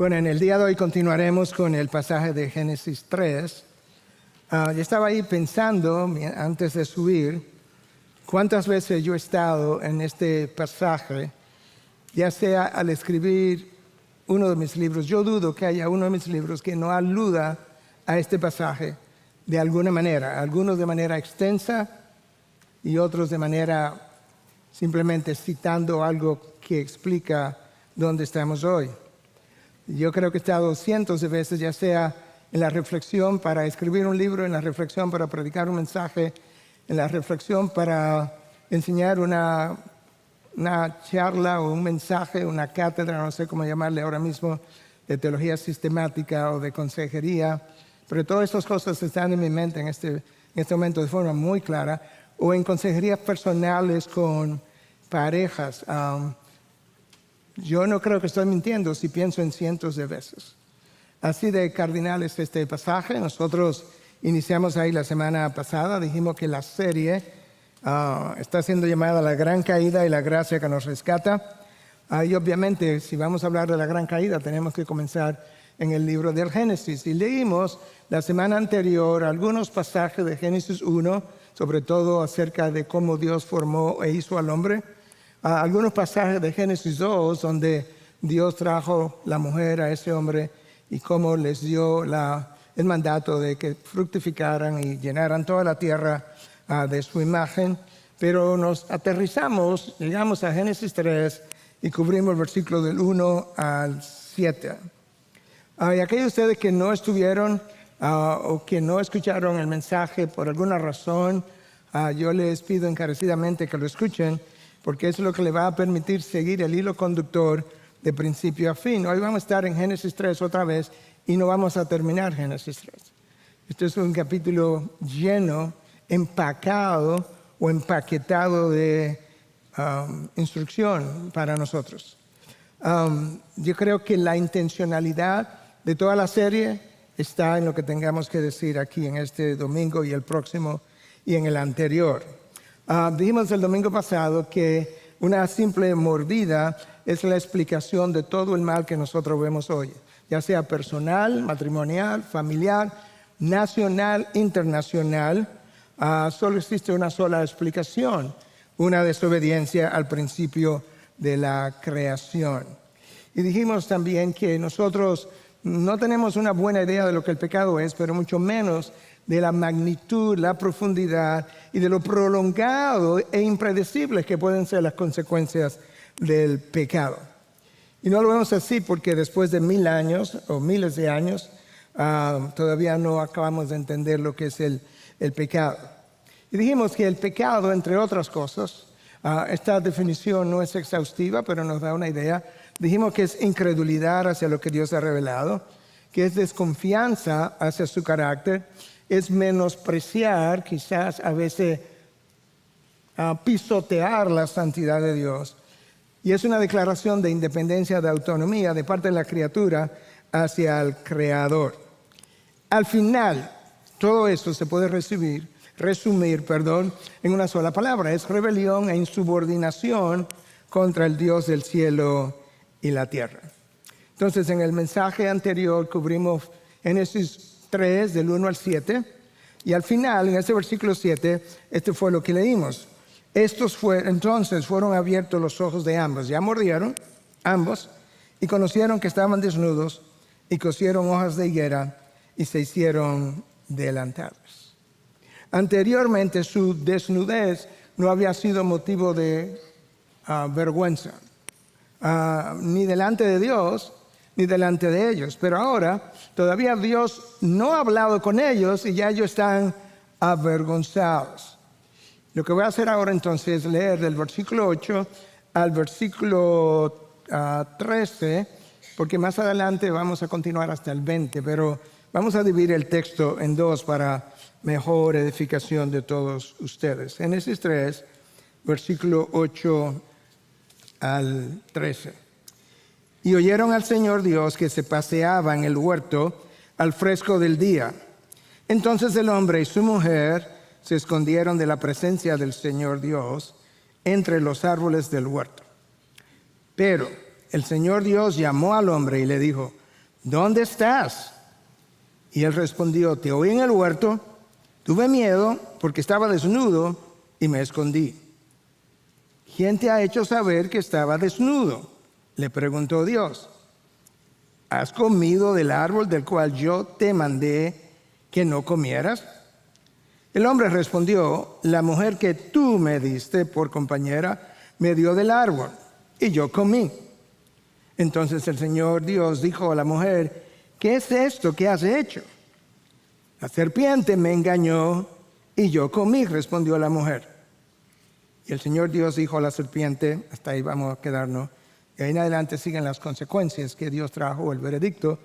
Bueno, en el día de hoy continuaremos con el pasaje de Génesis 3. Yo estaba ahí pensando, antes de subir, cuántas veces yo he estado en este pasaje, ya sea al escribir uno de mis libros. Yo dudo que haya uno de mis libros que no aluda a este pasaje de alguna manera, algunos de manera extensa y otros de manera simplemente citando algo que explica dónde estamos hoy. Yo creo que he estado cientos de veces, ya sea en la reflexión para escribir un libro, en la reflexión para predicar un mensaje, en la reflexión para enseñar una charla o un mensaje, una cátedra, no sé cómo llamarle ahora mismo, de teología sistemática o de consejería. Pero todas estas cosas están en mi mente en este momento de forma muy clara. O en consejerías personales con parejas. Yo no creo que estoy mintiendo si pienso en cientos de veces. Así de cardinal es este pasaje. Nosotros iniciamos ahí la semana pasada. Dijimos que la serie está siendo llamada La Gran Caída y la Gracia que nos rescata. Y obviamente, si vamos a hablar de la Gran Caída, tenemos que comenzar en el libro del Génesis. Y leímos la semana anterior algunos pasajes de Génesis 1, sobre todo acerca de cómo Dios formó e hizo al hombre. Algunos pasajes de Génesis 2, donde Dios trajo la mujer a ese hombre y cómo les dio el mandato de que fructificaran y llenaran toda la tierra de su imagen. Pero nos aterrizamos, llegamos a Génesis 3 y cubrimos el versículo del 1 al 7. Y aquellos de ustedes que no estuvieron o que no escucharon el mensaje por alguna razón, yo les pido encarecidamente que lo escuchen, porque eso es lo que le va a permitir seguir el hilo conductor de principio a fin. Hoy vamos a estar en Génesis 3 otra vez y no vamos a terminar Génesis 3. Este es un capítulo lleno, empacado o empaquetado de instrucción para nosotros. Yo creo que la intencionalidad de toda la serie está en lo que tengamos que decir aquí en este domingo y el próximo y en el anterior. Dijimos el domingo pasado que una simple mordida es la explicación de todo el mal que nosotros vemos hoy, ya sea personal, matrimonial, familiar, nacional, internacional. Solo existe una sola explicación, una desobediencia al principio de la creación. Y dijimos también que nosotros no tenemos una buena idea de lo que el pecado es, pero mucho menos de la magnitud, la profundidad y de lo prolongado e impredecibles que pueden ser las consecuencias del pecado. Y no lo vemos así porque después de 1000 años o miles de años todavía no acabamos de entender lo que es el pecado. Y dijimos que el pecado, entre otras cosas, esta definición no es exhaustiva, pero nos da una idea. Dijimos que es incredulidad hacia lo que Dios ha revelado, que es desconfianza hacia su carácter, es menospreciar, quizás a veces pisotear la santidad de Dios. Y es una declaración de independencia, de autonomía de parte de la criatura hacia el Creador. Al final, todo eso se puede resumir, en una sola palabra. Es rebelión e insubordinación contra el Dios del cielo y la tierra. Entonces, en el mensaje anterior cubrimos Génesis 3, del 1 al 7, y al final, en ese versículo 7, este fue lo que leímos. Entonces fueron abiertos los ojos de ambos, ya mordieron ambos, y conocieron que estaban desnudos, y cosieron hojas de higuera, y se hicieron delantales. Anteriormente, su desnudez no había sido motivo de vergüenza, ni delante de Dios, ni delante de ellos. Pero ahora, todavía Dios no ha hablado con ellos y ya ellos están avergonzados. Lo que voy a hacer ahora entonces es leer del versículo 8 al versículo 13, porque más adelante vamos a continuar hasta el 20, pero vamos a dividir el texto en dos para mejor edificación de todos ustedes. Génesis 3, versículo 8 al 13. Y oyeron al Señor Dios que se paseaba en el huerto al fresco del día. Entonces el hombre y su mujer se escondieron de la presencia del Señor Dios entre los árboles del huerto. Pero el Señor Dios llamó al hombre y le dijo: ¿dónde estás? Y él respondió, te oí en el huerto, tuve miedo porque estaba desnudo y me escondí. ¿Quién te ha hecho saber que estaba desnudo? Le preguntó Dios. ¿Has comido del árbol del cual yo te mandé que no comieras? El hombre respondió, la mujer que tú me diste por compañera me dio del árbol y yo comí. Entonces el Señor Dios dijo a la mujer, ¿qué es esto que has hecho? La serpiente me engañó y yo comí, respondió la mujer. Y el Señor Dios dijo a la serpiente, hasta ahí vamos a quedarnos, y ahí en adelante siguen las consecuencias que Dios trajo, el veredicto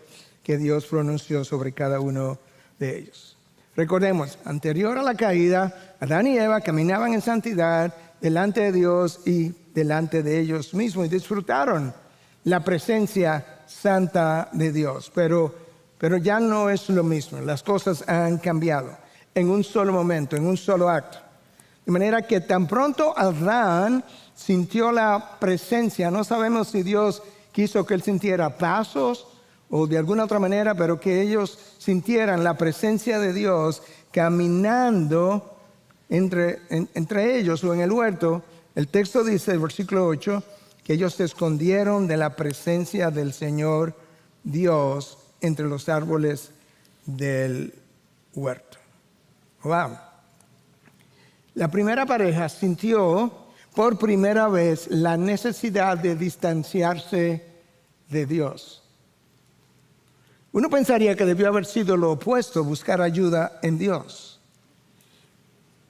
que Dios pronunció sobre cada uno de ellos. Recordemos, anterior a la caída, Adán y Eva caminaban en santidad delante de Dios y delante de ellos mismos y disfrutaron la presencia santa de Dios. Pero ya no es lo mismo, las cosas han cambiado en un solo momento, en un solo acto. De manera que tan pronto Adán sintió la presencia, no sabemos si Dios quiso que él sintiera pasos o de alguna otra manera, pero que ellos sintieran la presencia de Dios caminando entre ellos o en el huerto. El texto dice, el versículo 8, que ellos se escondieron de la presencia del Señor Dios entre los árboles del huerto. Wow. La primera pareja sintió por primera vez la necesidad de distanciarse de Dios. Uno pensaría que debió haber sido lo opuesto, buscar ayuda en Dios.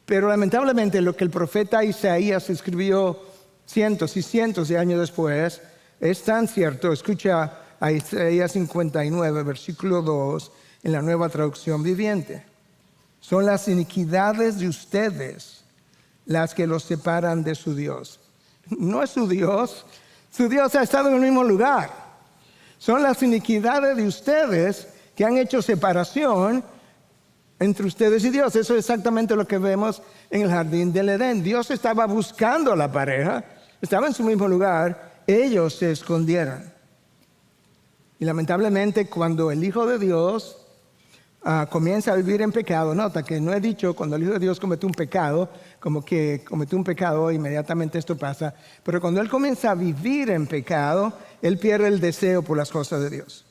Pero lamentablemente lo que el profeta Isaías escribió cientos y cientos de años después es tan cierto. Escucha a Isaías 59, versículo 2, en la Nueva Traducción Viviente. Son las iniquidades de ustedes las que los separan de su Dios. No es su Dios ha estado en el mismo lugar. Son las iniquidades de ustedes que han hecho separación entre ustedes y Dios. Eso es exactamente lo que vemos en el jardín del Edén. Dios estaba buscando a la pareja, estaba en su mismo lugar, ellos se escondieron. Y lamentablemente cuando el Hijo de Dios comienza a vivir en pecado, nota que no he dicho cuando el Hijo de Dios cometió un pecado, como que cometió un pecado, inmediatamente esto pasa, pero cuando Él comienza a vivir en pecado, Él pierde el deseo por las cosas de Dios.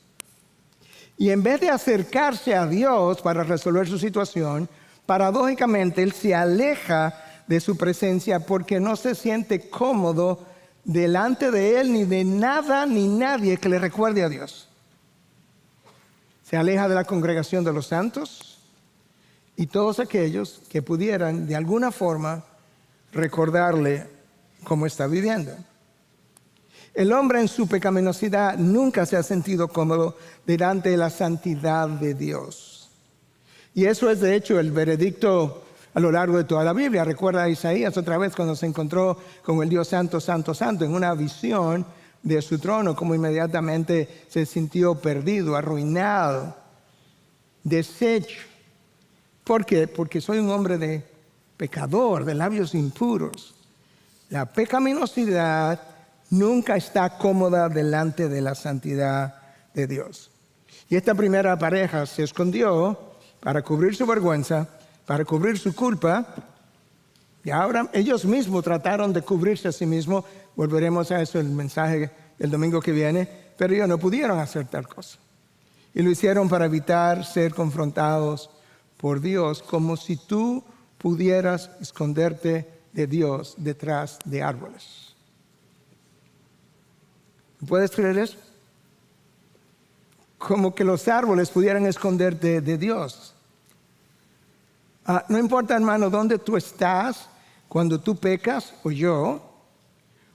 Y en vez de acercarse a Dios para resolver su situación, paradójicamente Él se aleja de su presencia porque no se siente cómodo delante de Él ni de nada ni nadie que le recuerde a Dios. Se aleja de la congregación de los santos y todos aquellos que pudieran de alguna forma recordarle cómo está viviendo. El hombre en su pecaminosidad nunca se ha sentido cómodo delante de la santidad de Dios. Y eso es de hecho el veredicto a lo largo de toda la Biblia. Recuerda a Isaías otra vez cuando se encontró con el Dios santo, santo, santo en una visión de su trono, como inmediatamente se sintió perdido, arruinado, deshecho. ¿Por qué? Porque soy un hombre de pecador, de labios impuros. La pecaminosidad nunca está cómoda delante de la santidad de Dios. Y esta primera pareja se escondió para cubrir su vergüenza, para cubrir su culpa. Y ahora ellos mismos trataron de cubrirse a sí mismos. Volveremos a eso en el mensaje el domingo que viene. Pero ellos no pudieron hacer tal cosa. Y lo hicieron para evitar ser confrontados por Dios, como si tú pudieras esconderte de Dios detrás de árboles. ¿Puedes creer eso? Como que los árboles pudieran esconderte de Dios. No importa, hermano, dónde tú estás cuando tú pecas, o yo,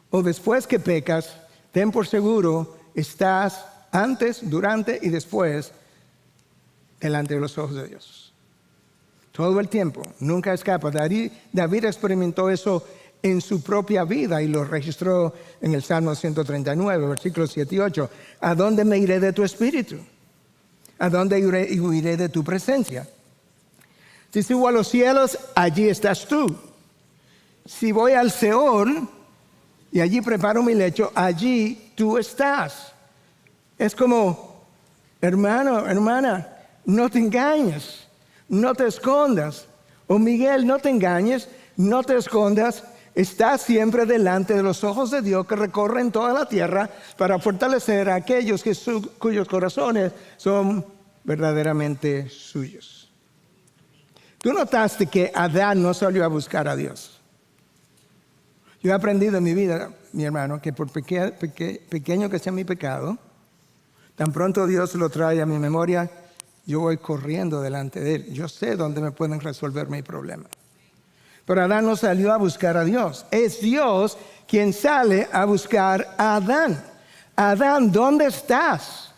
o después que pecas, ten por seguro, estás antes, durante y después delante de los ojos de Dios. Todo el tiempo, nunca escapa. David experimentó eso en su propia vida y lo registró en el Salmo 139, versículos 7 y 8. ¿A dónde me iré de tu espíritu? ¿A dónde huiré de tu presencia? Si subo a los cielos, allí estás tú. Si voy al Seol y allí preparo mi lecho, allí tú estás. Es como Hermano, hermana, no te engañes, no te escondas. O Miguel, no te engañes, no te escondas. Está siempre delante de los ojos de Dios que recorren toda la tierra para fortalecer a aquellos cuyos corazones son verdaderamente suyos. Tú notaste que Adán no salió a buscar a Dios. Yo he aprendido en mi vida, mi hermano, que por pequeño que sea mi pecado, tan pronto Dios lo trae a mi memoria, yo voy corriendo delante de Él. Yo sé dónde me pueden resolver mi problema. Pero Adán no salió a buscar a Dios. Es Dios quien sale a buscar a Adán. Adán, ¿dónde estás?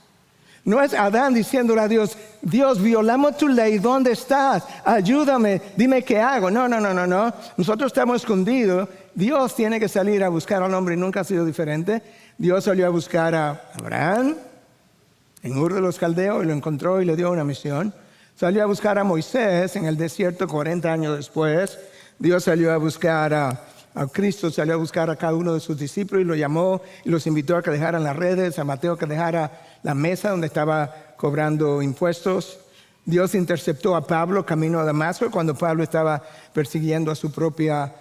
No es Adán diciéndole a Dios, Dios, violamos tu ley, ¿dónde estás? Ayúdame, dime qué hago. No. Nosotros estamos escondidos. Dios tiene que salir a buscar al hombre y nunca ha sido diferente. Dios salió a buscar a Abraham en Ur de los Caldeos y lo encontró y le dio una misión. Salió a buscar a Moisés en el desierto 40 años después. Dios salió a buscar a Cristo, salió a buscar a cada uno de sus discípulos y lo llamó y los invitó a que dejaran las redes, a Mateo que dejara la mesa donde estaba cobrando impuestos. Dios interceptó a Pablo camino a Damasco cuando Pablo estaba persiguiendo a su propia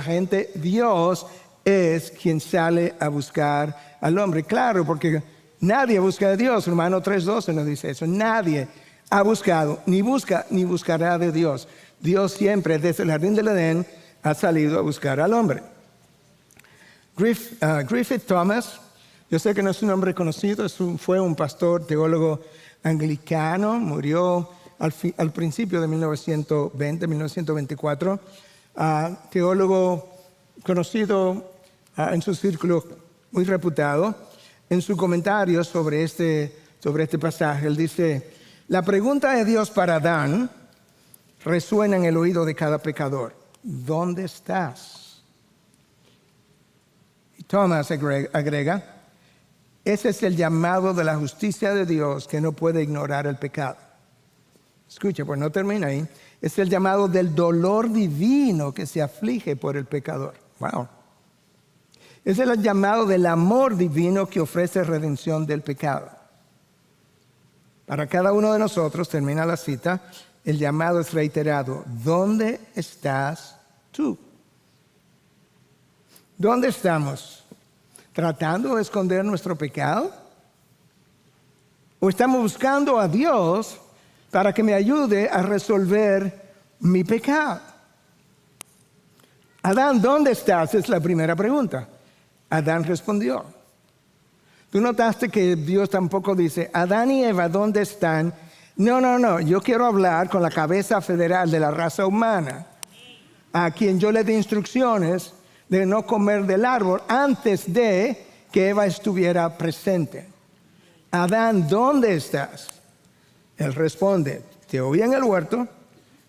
gente. Dios es quien sale a buscar al hombre. Claro, porque nadie busca de Dios. Romano 3:12 nos dice eso. Nadie ha buscado, ni busca, ni buscará de Dios. Dios siempre, desde el jardín del Edén, ha salido a buscar al hombre. Griffith Thomas, yo sé que no es un hombre conocido, fue un pastor, teólogo anglicano, murió al principio de 1924, teólogo conocido en su círculo, muy reputado. En su comentario sobre este pasaje, él dice, la pregunta de Dios para Adán resuena en el oído de cada pecador. ¿Dónde estás? Y Thomas agrega, ese es el llamado de la justicia de Dios que no puede ignorar el pecado. Escucha, pues no termina ahí. Es el llamado del dolor divino que se aflige por el pecador. Wow. Es el llamado del amor divino que ofrece redención del pecado. Para cada uno de nosotros, termina la cita, el llamado es reiterado. ¿Dónde estás tú? ¿Dónde estamos? ¿Tratando de esconder nuestro pecado? ¿O estamos buscando a Dios para que me ayude a resolver mi pecado? Adán, ¿dónde estás? Es la primera pregunta. Adán respondió. Tú notaste que Dios tampoco dice, Adán y Eva, ¿dónde están? No, yo quiero hablar con la cabeza federal de la raza humana, a quien yo le di instrucciones de no comer del árbol antes de que Eva estuviera presente. Adán, ¿dónde estás? Él responde, te oí en el huerto,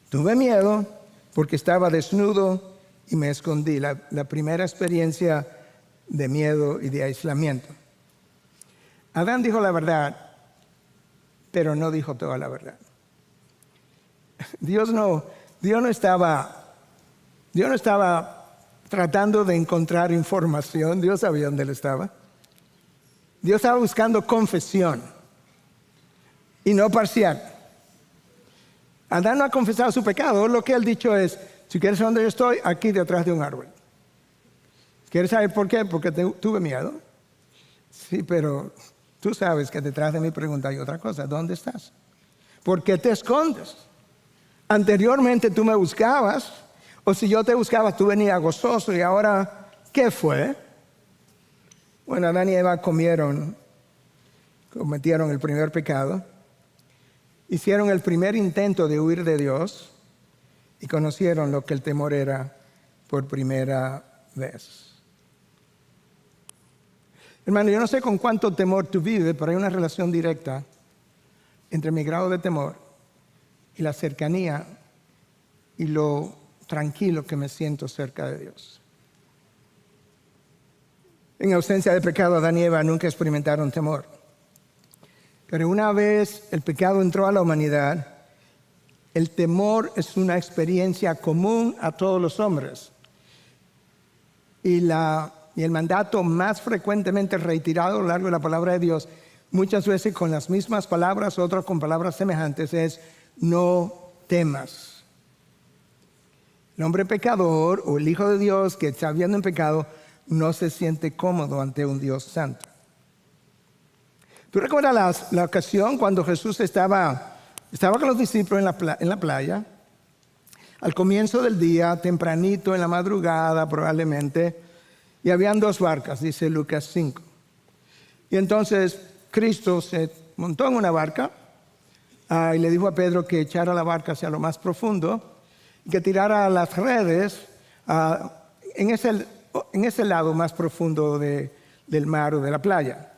tuve miedo porque estaba desnudo y me escondí. La primera experiencia de miedo y de aislamiento. Adán dijo la verdad, pero no dijo toda la verdad. Dios no estaba tratando de encontrar información. Dios sabía dónde él estaba. Dios estaba buscando confesión y no parcial. Adán no ha confesado su pecado. Lo que él ha dicho es, si quieres saber dónde yo estoy, aquí detrás de un árbol. ¿Quieres saber por qué? Porque tuve miedo. Sí, pero tú sabes que detrás de mi pregunta hay otra cosa. ¿Dónde estás? ¿Por qué te escondes? Anteriormente tú me buscabas, o si yo te buscaba tú venías gozoso, y ahora, ¿qué fue? Bueno, Adán y Eva cometieron el primer pecado, hicieron el primer intento de huir de Dios y conocieron lo que el temor era por primera vez. Hermano, yo no sé con cuánto temor tú vives, pero hay una relación directa entre mi grado de temor y la cercanía y lo tranquilo que me siento cerca de Dios. En ausencia de pecado, Adán y Eva nunca experimentaron temor. Pero una vez el pecado entró a la humanidad, el temor es una experiencia común a todos los hombres. Y el mandato más frecuentemente reiterado a lo largo de la palabra de Dios muchas veces con las mismas palabras, otras con palabras semejantes, es no temas. El hombre pecador o el Hijo de Dios que está viviendo en pecado no se siente cómodo ante un Dios santo. ¿Tú recuerdas la ocasión cuando Jesús estaba con los discípulos en la playa? Al comienzo del día, tempranito, en la madrugada probablemente, y habían 2 barcas, dice Lucas 5. Y entonces Cristo se montó en una barca y le dijo a Pedro que echara la barca hacia lo más profundo y que tirara las redes en ese lado más profundo del mar o de la playa.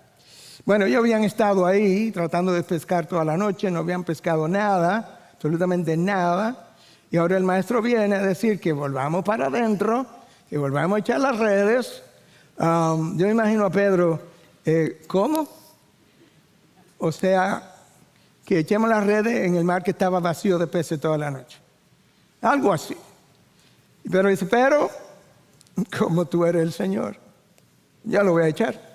Bueno, ellos habían estado ahí tratando de pescar toda la noche, no habían pescado nada, absolutamente nada. Y ahora el maestro viene a decir que volvamos para adentro, que volvamos a echar las redes. Yo me imagino a Pedro, ¿cómo? O sea, que echemos las redes en el mar que estaba vacío de peces toda la noche. Algo así. Y Pedro dice, pero, como tú eres el Señor, ya lo voy a echar.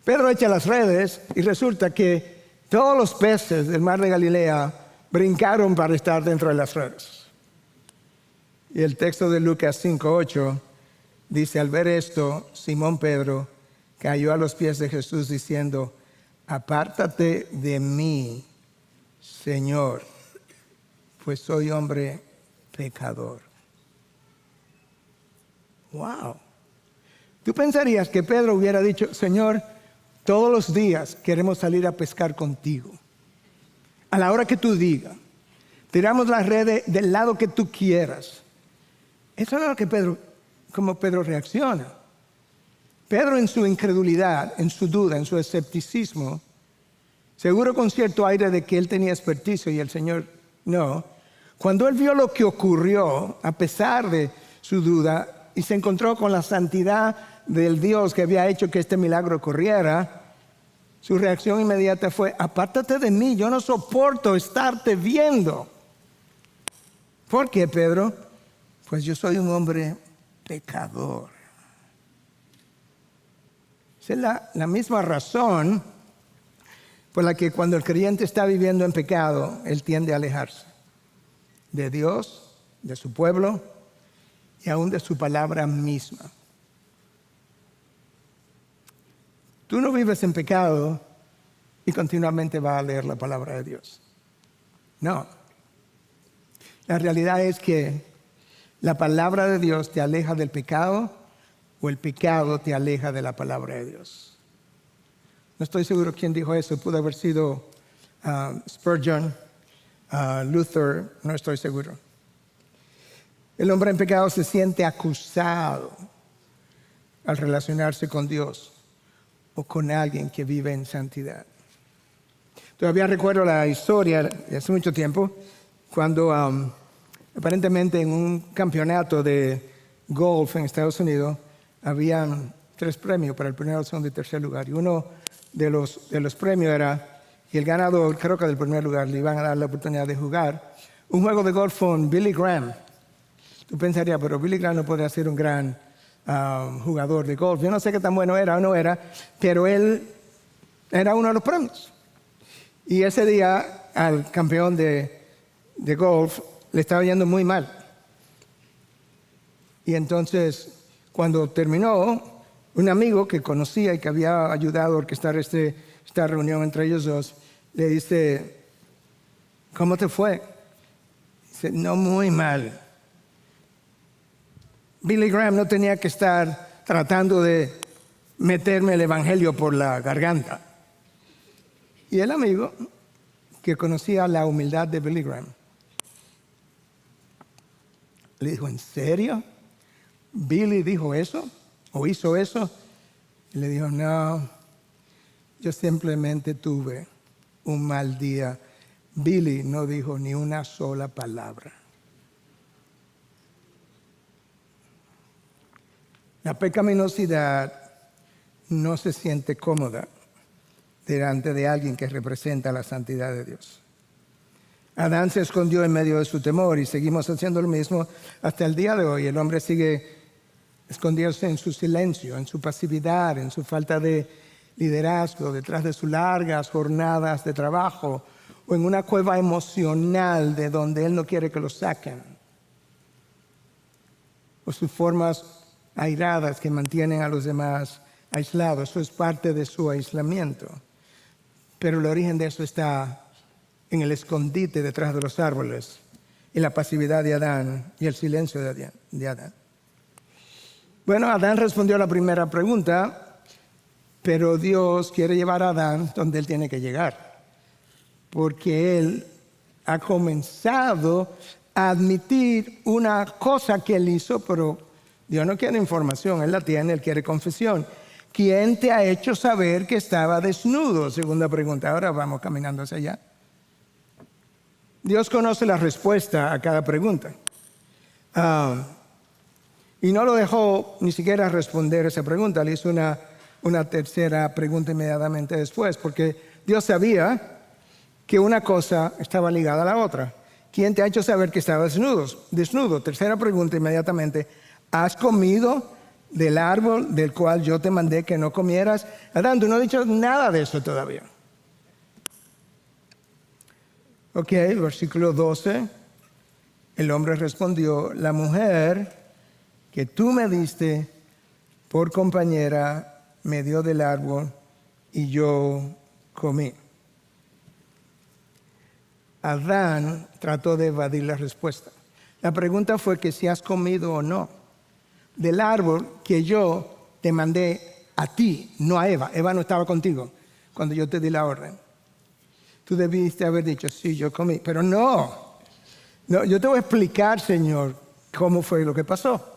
Pedro echa las redes y resulta que todos los peces del mar de Galilea brincaron para estar dentro de las redes. Y el texto de Lucas 5:8 dice, al ver esto, Simón Pedro cayó a los pies de Jesús diciendo, apártate de mí, Señor, pues soy hombre pecador. Wow. Tú pensarías que Pedro hubiera dicho, Señor, todos los días queremos salir a pescar contigo. A la hora que tú digas. Tiramos las redes del lado que tú quieras. Eso es lo que como Pedro reacciona. Pedro en su incredulidad, en su duda, en su escepticismo, seguro con cierto aire de que él tenía experticia y el Señor no. Cuando él vio lo que ocurrió, a pesar de su duda, y se encontró con la santidad del Dios que había hecho que este milagro ocurriera, su reacción inmediata fue, apártate de mí, yo no soporto estarte viendo. ¿Por qué, Pedro? Pues yo soy un hombre pecador. Esa es la misma razón por la que cuando el creyente está viviendo en pecado, él tiende a alejarse de Dios, de su pueblo y aún de su palabra misma. Tú no vives en pecado y continuamente vas a leer la palabra de Dios. No. La realidad es que la palabra de Dios te aleja del pecado o el pecado te aleja de la palabra de Dios. No estoy seguro quién dijo eso. Pudo haber sido Spurgeon, Luther, no estoy seguro. El hombre en pecado se siente acusado al relacionarse con Dios o con alguien que vive en santidad. Todavía recuerdo la historia de hace mucho tiempo, cuando aparentemente en un campeonato de golf en Estados Unidos habían 3 premios para el primero, segundo y tercer lugar. Y uno de los premios era, y el ganador, creo que del primer lugar, le iban a dar la oportunidad de jugar un juego de golf con Billy Graham. Tú pensarías, pero Billy Graham no podría ser un gran jugador de golf. Yo no sé qué tan bueno era o no era, pero él era uno de los premios. Y ese día al campeón de golf le estaba yendo muy mal. Y entonces, cuando terminó, un amigo que conocía y que había ayudado a orquestar esta reunión entre ellos dos, le dice, ¿cómo te fue? Dice, no, muy mal. Billy Graham no tenía que estar tratando de meterme el evangelio por la garganta. Y el amigo, que conocía la humildad de Billy Graham, le dijo, ¿en serio? ¿Billy dijo eso? ¿O hizo eso? Y le dijo, no, yo simplemente tuve un mal día. Billy no dijo ni una sola palabra. La pecaminosidad no se siente cómoda delante de alguien que representa la santidad de Dios. Adán se escondió en medio de su temor y seguimos haciendo lo mismo hasta el día de hoy. El hombre sigue escondiéndose en su silencio, en su pasividad, en su falta de liderazgo, detrás de sus largas jornadas de trabajo, o en una cueva emocional de donde Él no quiere que lo saquen, o sus formas airadas que mantienen a los demás aislados. Eso es parte de su aislamiento. Pero el origen de eso está en el escondite detrás de los árboles y la pasividad de Adán y el silencio de Adán. Bueno, Adán respondió a la primera pregunta, pero Dios quiere llevar a Adán donde él tiene que llegar, porque él ha comenzado a admitir una cosa que él hizo, pero Dios no quiere información, Él la tiene, Él quiere confesión. ¿Quién te ha hecho saber que estaba desnudo? Segunda pregunta. Ahora vamos caminando hacia allá. Dios conoce la respuesta a cada pregunta. Y no lo dejó ni siquiera responder esa pregunta. Le hizo una tercera pregunta inmediatamente después, porque Dios sabía que una cosa estaba ligada a la otra. ¿Quién te ha hecho saber que estaba desnudo? Tercera pregunta inmediatamente. ¿Has comido del árbol del cual yo te mandé que no comieras? Adán, tú no has dicho nada de eso todavía. Ok, versículo 12. El hombre respondió, la mujer que tú me diste por compañera me dio del árbol y yo comí. Adán trató de evadir la respuesta. La pregunta fue que si has comido o no del árbol que yo te mandé a ti, no a Eva. Eva no estaba contigo cuando yo te di la orden. Tú debiste haber dicho, sí, yo comí. Pero no, yo te voy a explicar, Señor, cómo fue lo que pasó.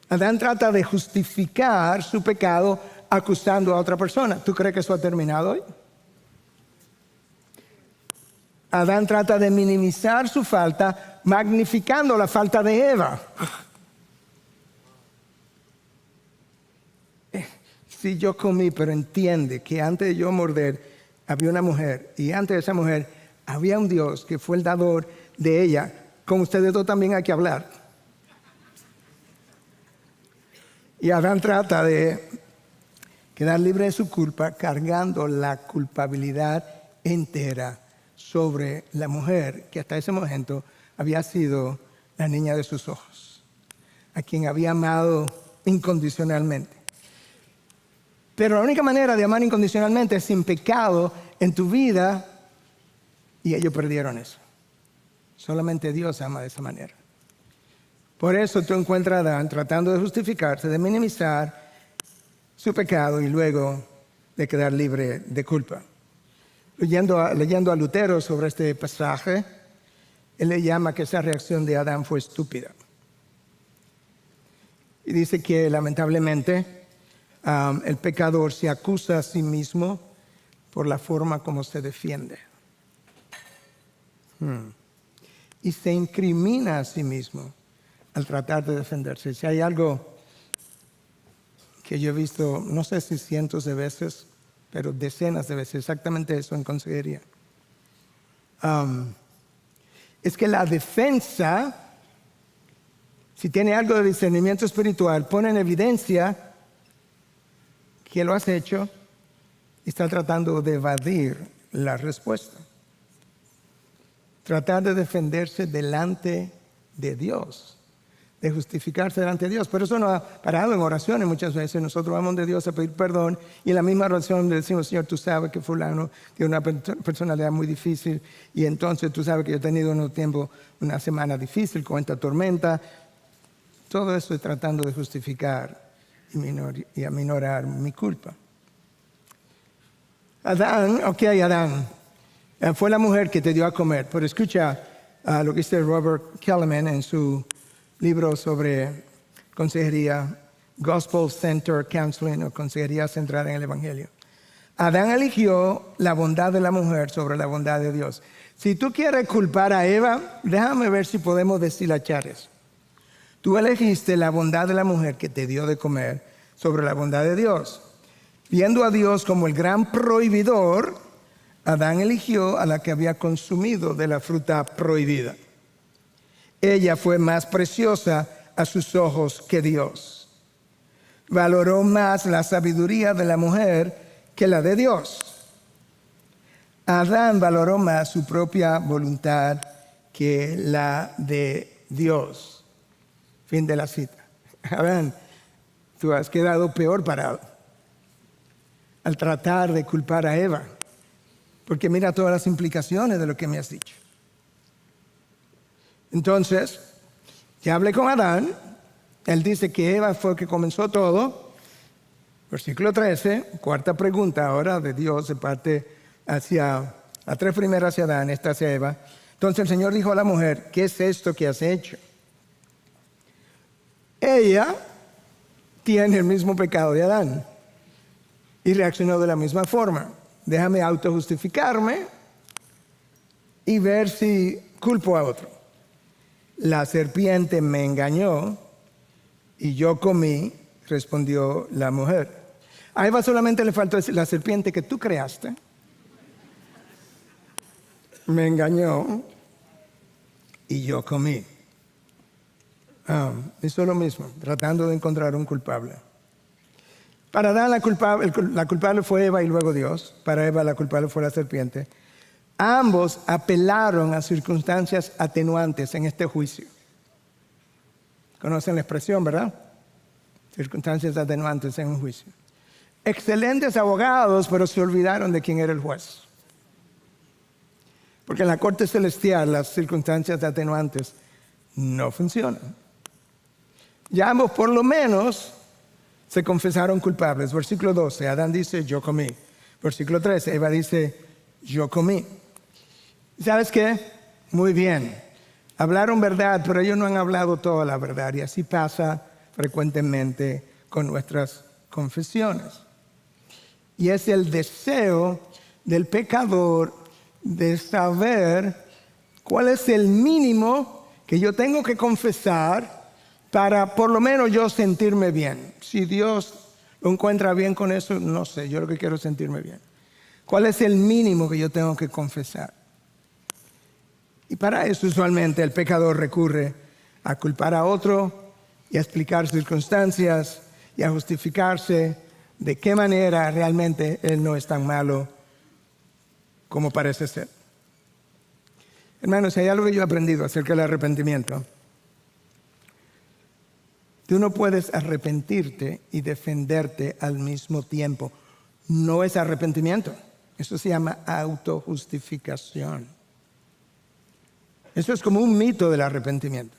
Adán trata de justificar su pecado acusando a otra persona. ¿Tú crees que eso ha terminado hoy? Adán trata de minimizar su falta, magnificando la falta de Eva. Sí, yo comí, pero entiende que antes de yo morder había una mujer, y antes de esa mujer había un Dios que fue el dador de ella. Con ustedes dos también hay que hablar. Y Adán trata de quedar libre de su culpa, cargando la culpabilidad entera sobre la mujer que hasta ese momento había sido la niña de sus ojos, a quien había amado incondicionalmente. Pero la única manera de amar incondicionalmente es sin pecado en tu vida, y ellos perdieron eso. Solamente Dios ama de esa manera. Por eso tú encuentras a Adán tratando de justificarse, de minimizar su pecado y luego de quedar libre de culpa. Leyendo a Lutero sobre este pasaje, él le llama que esa reacción de Adán fue estúpida. Y dice que lamentablemente el pecador se acusa a sí mismo por la forma como se defiende. Y se incrimina a sí mismo al tratar de defenderse. Si hay algo que yo he visto, no sé si cientos de veces, pero decenas de veces, exactamente eso en consejería, es que la defensa, si tiene algo de discernimiento espiritual, pone en evidencia que lo has hecho y está tratando de evadir la respuesta. Tratar de defenderse delante de Dios, de justificarse delante de Dios. Pero eso no ha parado en oraciones muchas veces. Nosotros vamos de Dios a pedir perdón y en la misma oración le decimos, Señor, tú sabes que fulano tiene una personalidad muy difícil y entonces tú sabes que yo he tenido una semana difícil con esta tormenta. Todo eso es tratando de justificar y aminorar mi culpa. Adán, fue la mujer que te dio a comer. Pero escucha lo que dice Robert Kellerman en su libro sobre consejería, Gospel Centered Counseling, o consejería centrada en el Evangelio. Adán eligió la bondad de la mujer sobre la bondad de Dios. Si tú quieres culpar a Eva, déjame ver si podemos deshilachar eso. Tú elegiste la bondad de la mujer que te dio de comer sobre la bondad de Dios. Viendo a Dios como el gran prohibidor, Adán eligió a la que había consumido de la fruta prohibida. Ella fue más preciosa a sus ojos que Dios. valoró más la sabiduría de la mujer que la de Dios. Adán valoró más su propia voluntad que la de Dios. Fin de la cita. Adán, tú has quedado peor parado al tratar de culpar a Eva, porque mira todas las implicaciones de lo que me has dicho. Entonces, ya hablé con Adán, él dice que Eva fue el que comenzó todo. Versículo 13, cuarta pregunta ahora de Dios de parte hacia las tres primeras hacia Adán, esta hacia Eva. Entonces el Señor dijo a la mujer, ¿qué es esto que has hecho? Ella tiene el mismo pecado de Adán y reaccionó de la misma forma. Déjame autojustificarme y ver si culpo a otro. La serpiente me engañó y yo comí, respondió la mujer. A Eva solamente le faltó decir, la serpiente que tú creaste me engañó y yo comí. Hizo lo mismo, tratando de encontrar un culpable. Para Adán la culpable fue Eva y luego Dios. Para Eva la culpable fue la serpiente. Ambos apelaron a circunstancias atenuantes en este juicio. Conocen la expresión, ¿verdad? Circunstancias atenuantes en un juicio. Excelentes abogados, pero se olvidaron de quién era el juez. Porque en la corte celestial las circunstancias atenuantes no funcionan. Ya ambos por lo menos se confesaron culpables. Versículo 12, Adán dice, yo comí. Versículo 13, Eva dice, yo comí. ¿Sabes qué? Muy bien. Hablaron verdad, pero ellos no han hablado toda la verdad. Y así pasa frecuentemente con nuestras confesiones. Y es el deseo del pecador de saber cuál es el mínimo que yo tengo que confesar para por lo menos yo sentirme bien. Si Dios lo encuentra bien con eso, no sé, yo lo que quiero es sentirme bien. ¿Cuál es el mínimo que yo tengo que confesar? Y para eso usualmente el pecador recurre a culpar a otro y a explicar circunstancias y a justificarse de qué manera realmente él no es tan malo como parece ser. Hermanos, si hay algo que yo he aprendido acerca del arrepentimiento, tú no puedes arrepentirte y defenderte al mismo tiempo. No es arrepentimiento. Eso se llama autojustificación. Eso es como un mito del arrepentimiento.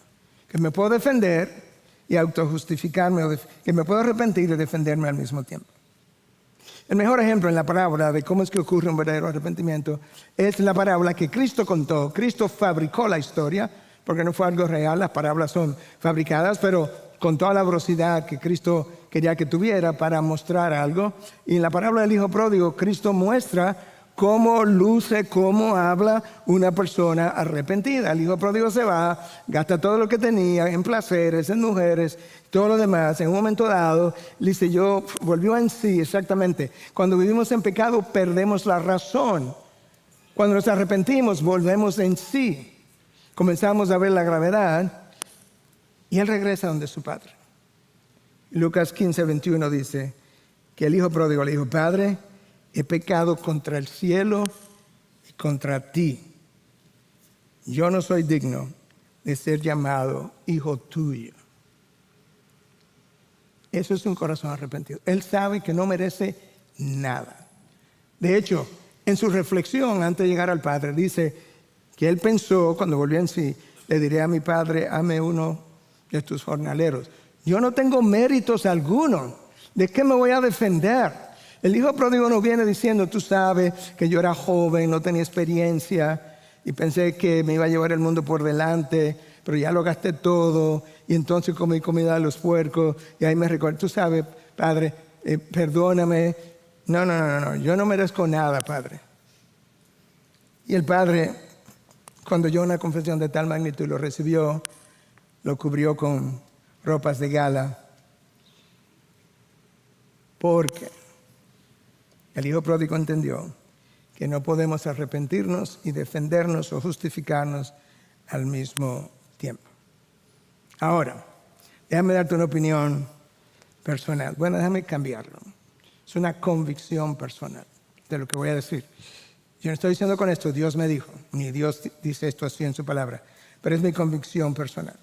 Que me puedo defender y autojustificarme, o que me puedo arrepentir y defenderme al mismo tiempo. El mejor ejemplo en la parábola de cómo es que ocurre un verdadero arrepentimiento es la parábola que Cristo contó. Cristo fabricó la historia, porque no fue algo real, las parábolas son fabricadas, pero con toda la velocidad que Cristo quería que tuviera para mostrar algo. Y en la parábola del Hijo Pródigo, Cristo muestra cómo luce, cómo habla una persona arrepentida. El Hijo Pródigo se va, gasta todo lo que tenía en placeres, en mujeres, todo lo demás. En un momento dado, dice, volvió en sí, exactamente. Cuando vivimos en pecado, perdemos la razón. Cuando nos arrepentimos, volvemos en sí. Comenzamos a ver la gravedad y él regresa donde su padre. Lucas 15:21 dice que el Hijo Pródigo le dijo, Padre, he pecado contra el cielo y contra ti. Yo no soy digno de ser llamado hijo tuyo. Eso es un corazón arrepentido. Él sabe que no merece nada. De hecho, en su reflexión antes de llegar al Padre, dice que él pensó, cuando volvió en sí, le diré a mi padre, hame uno de tus jornaleros. Yo no tengo méritos algunos. ¿De qué me voy a defender? El Hijo Pródigo nos viene diciendo, tú sabes que yo era joven, no tenía experiencia y pensé que me iba a llevar el mundo por delante, pero ya lo gasté todo y entonces comí comida de los puercos y ahí me recuerdo, tú sabes, Padre, perdóname. No, yo no merezco nada, Padre. Y el Padre, cuando oyó una confesión de tal magnitud, lo recibió, lo cubrió con ropas de gala, porque el Hijo Pródigo entendió que no podemos arrepentirnos y defendernos o justificarnos al mismo tiempo. Ahora, déjame darte una opinión personal. Bueno, déjame cambiarlo. Es una convicción personal de lo que voy a decir. Yo no estoy diciendo con esto, Dios me dijo, ni Dios dice esto así en su palabra, pero es mi convicción personal.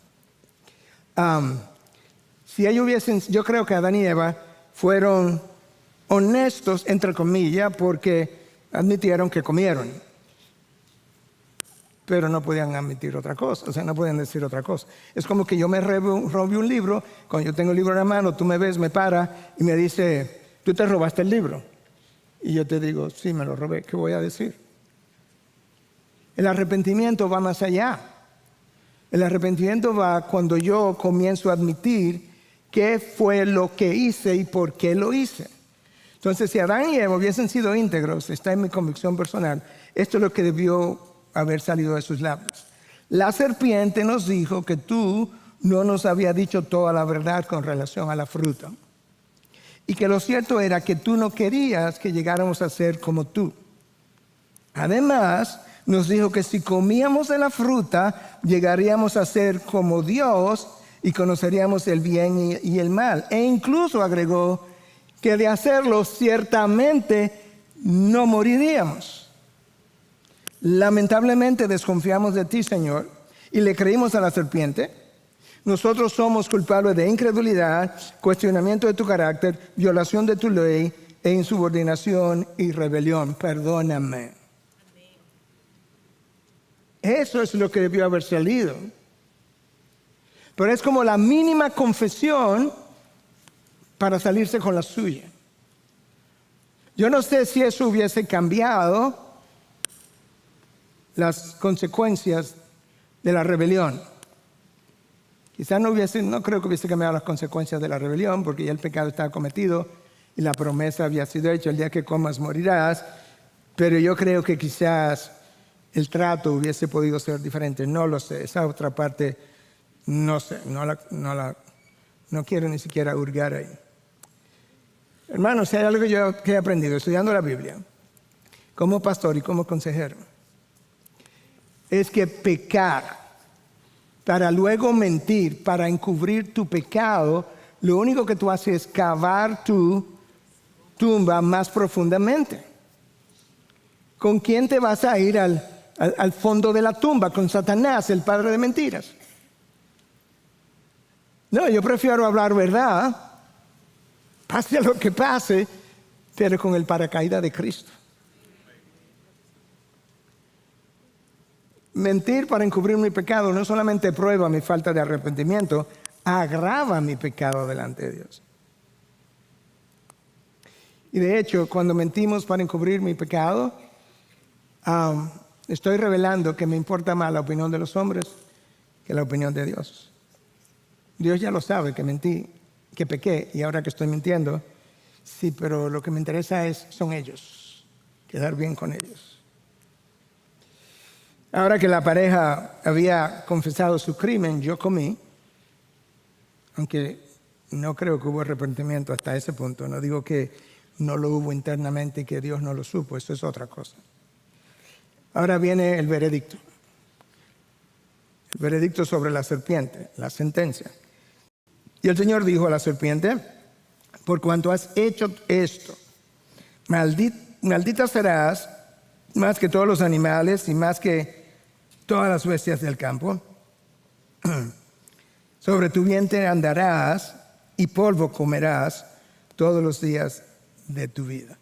Si ellos hubiesen, yo creo que Adán y Eva fueron honestos, entre comillas, porque admitieron que comieron. Pero no podían admitir otra cosa, o sea, no podían decir otra cosa. Es como que yo me robé un libro, cuando yo tengo el libro en la mano, tú me ves, me para y me dice, tú te robaste el libro. Y yo te digo, sí, me lo robé, ¿qué voy a decir? El arrepentimiento va más allá. El arrepentimiento va cuando yo comienzo a admitir qué fue lo que hice y por qué lo hice. Entonces, si Adán y Eva hubiesen sido íntegros, está en mi convicción personal, esto es lo que debió haber salido de sus labios. La serpiente nos dijo que tú no nos habías dicho toda la verdad con relación a la fruta. Y que lo cierto era que tú no querías que llegáramos a ser como tú. Además, nos dijo que si comíamos de la fruta, llegaríamos a ser como Dios y conoceríamos el bien y el mal. E incluso agregó que de hacerlo ciertamente no moriríamos. Lamentablemente desconfiamos de ti, Señor, y le creímos a la serpiente. Nosotros somos culpables de incredulidad, cuestionamiento de tu carácter, violación de tu ley e insubordinación y rebelión. Perdóname. Eso es lo que debió haber salido. Pero es como la mínima confesión para salirse con la suya. Yo no sé si eso hubiese cambiado las consecuencias de la rebelión. Quizás no creo que hubiese cambiado las consecuencias de la rebelión, porque ya el pecado estaba cometido y la promesa había sido hecha, el día que comas morirás, pero yo creo que quizás el trato hubiese podido ser diferente. No lo sé, esa otra parte no sé, no quiero ni siquiera hurgar ahí. Hermanos, si hay algo que he aprendido estudiando la Biblia, como pastor y como consejero, es que pecar para luego mentir, para encubrir tu pecado, lo único que tú haces es cavar tu tumba más profundamente. ¿Con quién te vas a ir al fondo de la tumba? Con Satanás, el padre de mentiras. No, yo prefiero hablar verdad, pase lo que pase, pero con el paracaídas de Cristo. Mentir para encubrir mi pecado no solamente prueba mi falta de arrepentimiento, agrava mi pecado delante de Dios. Y de hecho, cuando mentimos para encubrir mi pecado, estoy revelando que me importa más la opinión de los hombres que la opinión de Dios. Dios ya lo sabe que mentí, que pequé, y ahora que estoy mintiendo, sí, pero lo que me interesa son ellos, quedar bien con ellos. Ahora que la pareja había confesado su crimen, yo comí, aunque no creo que hubo arrepentimiento hasta ese punto. No digo que no lo hubo internamente y que Dios no lo supo, eso es otra cosa. Ahora viene el veredicto. El veredicto sobre la serpiente, la sentencia. Y el Señor dijo a la serpiente, por cuanto has hecho esto, maldita serás más que todos los animales y más que todas las bestias del campo. Sobre tu vientre andarás y polvo comerás todos los días de tu vida.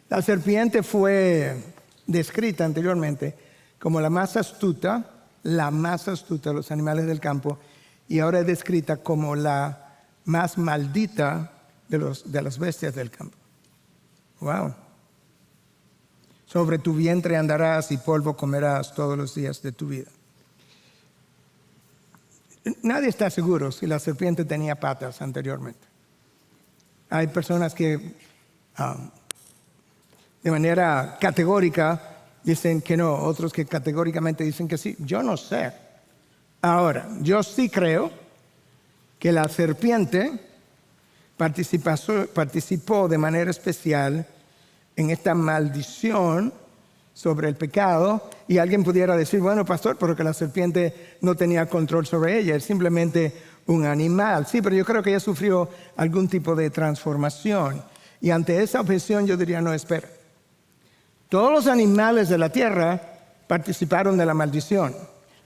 La serpiente fue descrita anteriormente como la más astuta de los animales del campo, y ahora es descrita como la más maldita de las bestias del campo. Wow. Sobre tu vientre andarás y polvo comerás todos los días de tu vida. Nadie está seguro si la serpiente tenía patas anteriormente. Hay personas que de manera categórica dicen que no, otros que categóricamente dicen que sí. Yo no sé. Ahora, yo sí creo que la serpiente participó de manera especial en esta maldición sobre el pecado, y alguien pudiera decir, bueno, pastor, pero que la serpiente no tenía control sobre ella, él simplemente un animal. Sí, pero yo creo que ella sufrió algún tipo de transformación. Y ante esa objeción yo diría, no, espera. Todos los animales de la tierra participaron de la maldición.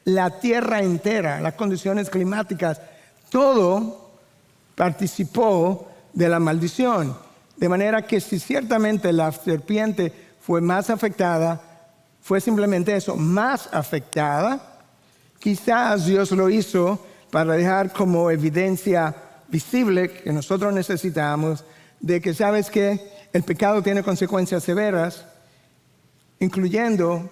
La tierra entera, las condiciones climáticas, todo participó de la maldición. De manera que si ciertamente la serpiente fue más afectada, fue simplemente eso, más afectada. Quizás Dios lo hizo para dejar como evidencia visible que nosotros necesitamos de que, ¿sabes qué? El pecado tiene consecuencias severas, incluyendo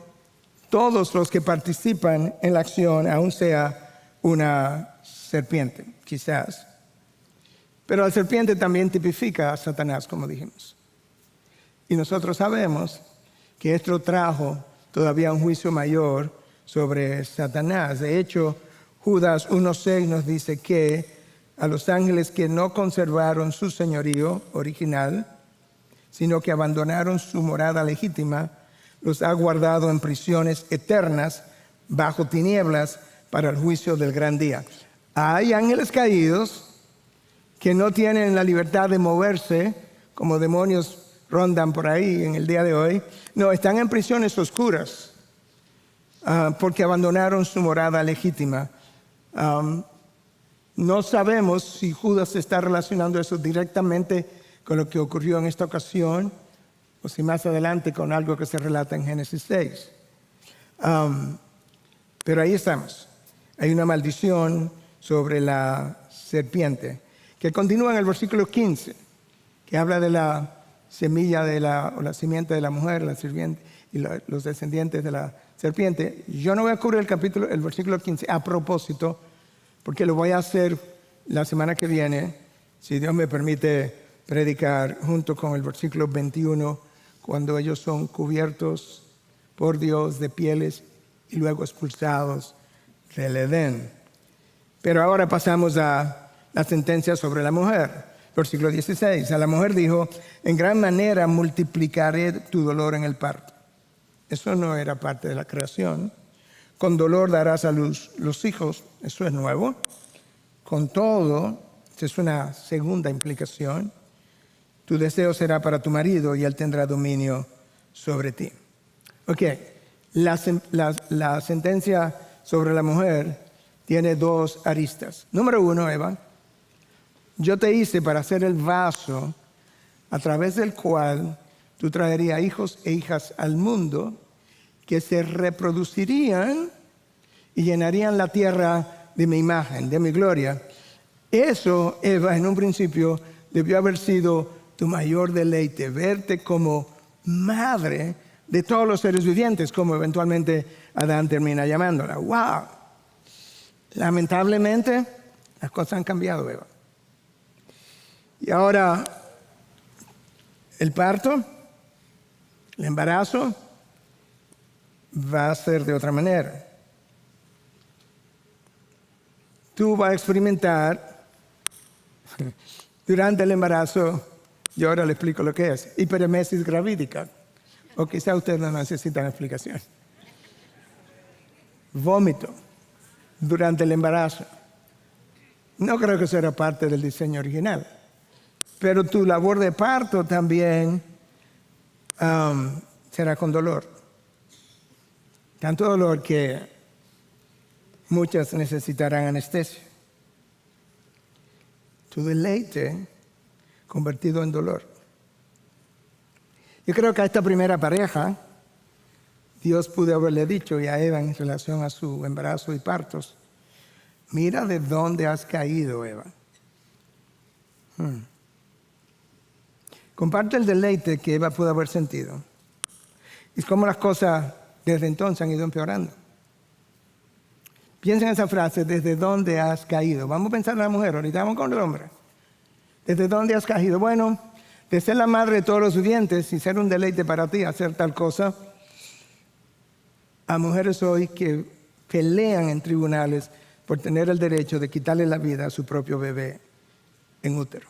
todos los que participan en la acción, aun sea una serpiente, quizás. Pero la serpiente también tipifica a Satanás, como dijimos. Y nosotros sabemos que esto trajo todavía un juicio mayor sobre Satanás. De hecho, Judas 1:6 nos dice que a los ángeles que no conservaron su señorío original, sino que abandonaron su morada legítima, los ha guardado en prisiones eternas bajo tinieblas para el juicio del gran día. Hay ángeles caídos que no tienen la libertad de moverse, como demonios rondan por ahí en el día de hoy. No, están en prisiones oscuras porque abandonaron su morada legítima. No sabemos si Judas está relacionando eso directamente con lo que ocurrió en esta ocasión o si más adelante con algo que se relata en Génesis 6. Pero ahí estamos. Hay una maldición sobre la serpiente que continúa en el versículo 15, que habla de la semilla o la simiente de la mujer, la serpiente y los descendientes de la serpiente. Yo no voy a cubrir el versículo 15 a propósito, porque lo voy a hacer la semana que viene, si Dios me permite predicar junto con el versículo 21, cuando ellos son cubiertos por Dios de pieles y luego expulsados del Edén. Pero ahora pasamos a la sentencia sobre la mujer. Versículo 16. A la mujer dijo, en gran manera multiplicaré tu dolor en el parto. Eso no era parte de la creación. Con dolor darás a luz los hijos. Eso es nuevo. Con todo, esta es una segunda implicación. Tu deseo será para tu marido y él tendrá dominio sobre ti. Ok, la sentencia sobre la mujer tiene dos aristas. Número 1, Eva, yo te hice para ser el vaso a través del cual tú traerías hijos e hijas al mundo que se reproducirían y llenarían la tierra de mi imagen, de mi gloria. Eso, Eva, en un principio debió haber sido tu mayor deleite, verte como madre de todos los seres vivientes, como eventualmente Adán termina llamándola. ¡Wow! Lamentablemente, las cosas han cambiado, Eva. Y ahora, el parto, el embarazo, va a ser de otra manera. Tú vas a experimentar durante el embarazo, yo ahora le explico lo que es, hiperemesis gravídica, o quizá ustedes no necesitan explicación. Vómito durante el embarazo. No creo que eso era parte del diseño original, pero tu labor de parto también será con dolor. Tanto dolor que muchas necesitarán anestesia. Tu deleite convertido en dolor. Yo creo que a esta primera pareja, Dios pudo haberle dicho, y a Eva en relación a su embarazo y partos, mira de dónde has caído, Eva. Comparte el deleite que Eva pudo haber sentido. Y cómo las cosas desde entonces han ido empeorando. Piensa en esa frase, ¿desde dónde has caído? Vamos a pensar en la mujer, ahorita vamos con el hombre. ¿Desde dónde has caído? Bueno, de ser la madre de todos los vivientes y ser un deleite para ti hacer tal cosa, a mujeres hoy que pelean en tribunales por tener el derecho de quitarle la vida a su propio bebé en útero.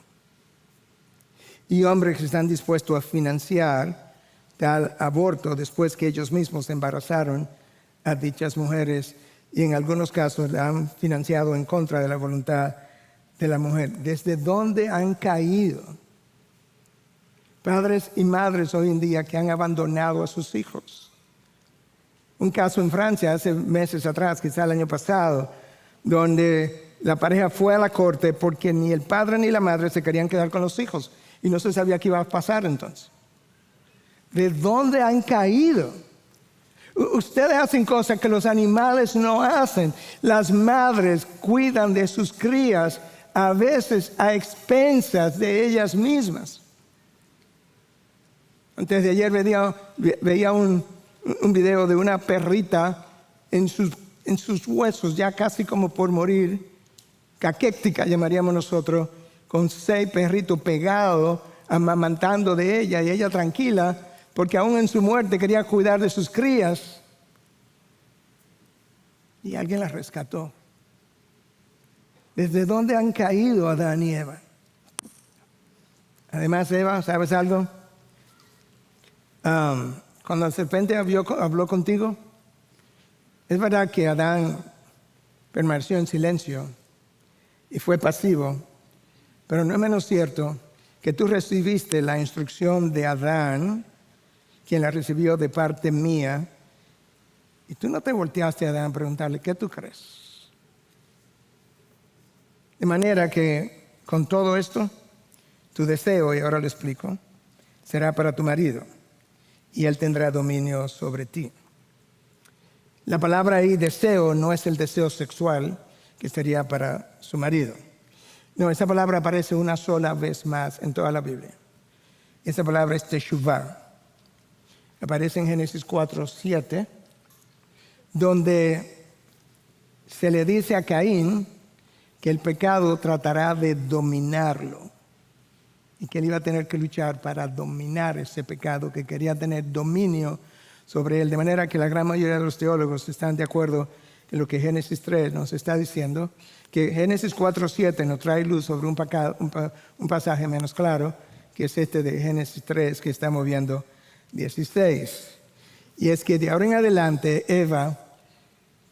Y hombres que están dispuestos a financiar tal aborto después que ellos mismos embarazaron a dichas mujeres y en algunos casos la han financiado en contra de la voluntad de la mujer. ¿Desde dónde han caído? Padres y madres hoy en día que han abandonado a sus hijos. Un caso en Francia hace meses atrás, quizá el año pasado, donde la pareja fue a la corte porque ni el padre ni la madre se querían quedar con los hijos y no se sabía qué iba a pasar entonces. ¿De dónde han caído? Ustedes hacen cosas que los animales no hacen. Las madres cuidan de sus crías a veces a expensas de ellas mismas. Antes de ayer veía un video de una perrita en sus huesos, ya casi como por morir, caquéctica llamaríamos nosotros, con 6 perritos pegados, amamantando de ella y ella tranquila, porque aún en su muerte quería cuidar de sus crías. Y alguien la rescató. ¿Desde dónde han caído Adán y Eva? Además, Eva, ¿sabes algo? Cuando el serpiente habló contigo, es verdad que Adán permaneció en silencio y fue pasivo, pero no es menos cierto que tú recibiste la instrucción de Adán, quien la recibió de parte mía, y tú no te volteaste a Adán a preguntarle, ¿qué tú crees? De manera que con todo esto, tu deseo, y ahora lo explico, será para tu marido, y él tendrá dominio sobre ti. La palabra ahí, deseo, no es el deseo sexual, que sería para su marido. No, esa palabra aparece una sola vez más en toda la Biblia. Esa palabra es teshuvah. Aparece en Génesis 4:7, donde se le dice a Caín que el pecado tratará de dominarlo y que él iba a tener que luchar para dominar ese pecado, que quería tener dominio sobre él. De manera que la gran mayoría de los teólogos están de acuerdo en lo que Génesis 3 nos está diciendo, que Génesis 4:7 nos trae luz sobre un pasaje menos claro, que es este de Génesis 3 que estamos viendo 16. Y es que de ahora en adelante, Eva,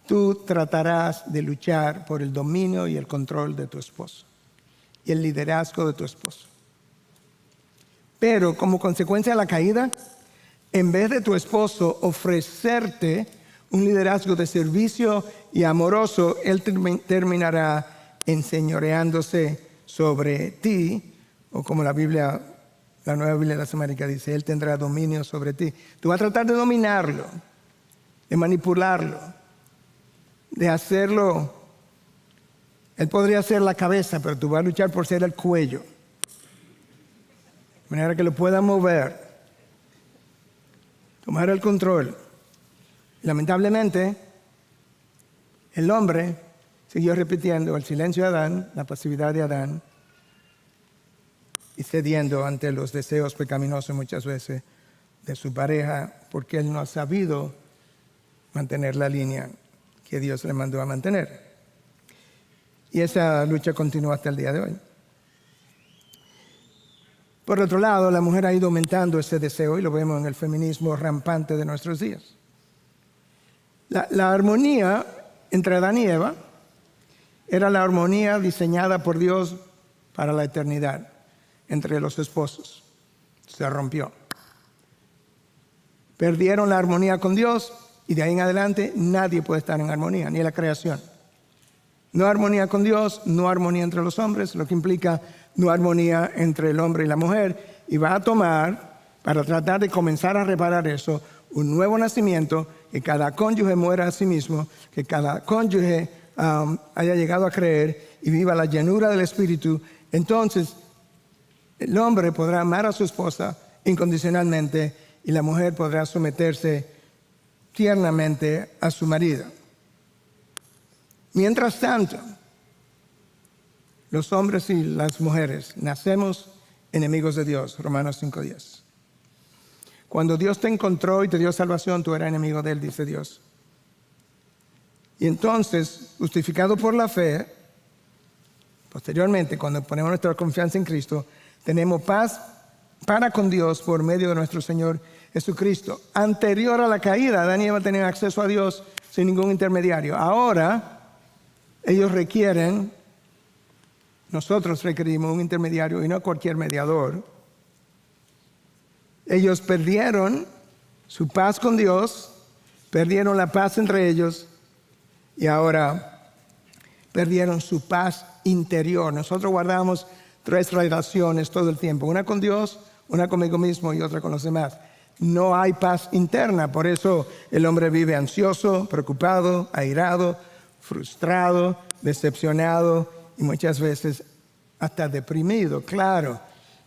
tú tratarás de luchar por el dominio y el control de tu esposo y el liderazgo de tu esposo. Pero como consecuencia de la caída, en vez de tu esposo ofrecerte un liderazgo de servicio y amoroso, él terminará enseñoreándose sobre ti, o como la Nueva Biblia de las Américas dice, él tendrá dominio sobre ti. Tú vas a tratar de dominarlo, de manipularlo, de hacerlo. Él podría ser la cabeza, pero tú vas a luchar por ser el cuello, de manera que lo pueda mover, tomar el control. Lamentablemente, el hombre siguió repitiendo el silencio de Adán, la pasividad de Adán, y cediendo ante los deseos pecaminosos muchas veces de su pareja, porque él no ha sabido mantener la línea que Dios le mandó a mantener. Y esa lucha continúa hasta el día de hoy. Por otro lado, la mujer ha ido aumentando ese deseo, y lo vemos en el feminismo rampante de nuestros días. La armonía entre Adán y Eva era la armonía diseñada por Dios para la eternidad entre los esposos. Se rompió. Perdieron la armonía con Dios y de ahí en adelante nadie puede estar en armonía, ni la creación. No armonía con Dios, no armonía entre los hombres, lo que implica no armonía entre el hombre y la mujer. Y va a tomar, para tratar de comenzar a reparar eso, un nuevo nacimiento, que cada cónyuge muera a sí mismo, que cada cónyuge haya llegado a creer y viva la llenura del Espíritu. Entonces, el hombre podrá amar a su esposa incondicionalmente y la mujer podrá someterse tiernamente a su marido. Mientras tanto, los hombres y las mujeres nacemos enemigos de Dios, Romanos 5:10. Cuando Dios te encontró y te dio salvación, tú eras enemigo de Él, dice Dios. Y entonces, justificado por la fe, posteriormente, cuando ponemos nuestra confianza en Cristo, tenemos paz para con Dios por medio de nuestro Señor Jesucristo. Anterior a la caída, Adán y Eva tenían acceso a Dios sin ningún intermediario. Ahora, ellos requieren nosotros requerimos un intermediario y no cualquier mediador. Ellos perdieron su paz con Dios, perdieron la paz entre ellos y ahora perdieron su paz interior. Nosotros guardamos 3 relaciones todo el tiempo, una con Dios, una conmigo mismo y otra con los demás. No hay paz interna, por eso el hombre vive ansioso, preocupado, airado, frustrado, decepcionado y muchas veces hasta deprimido. Claro,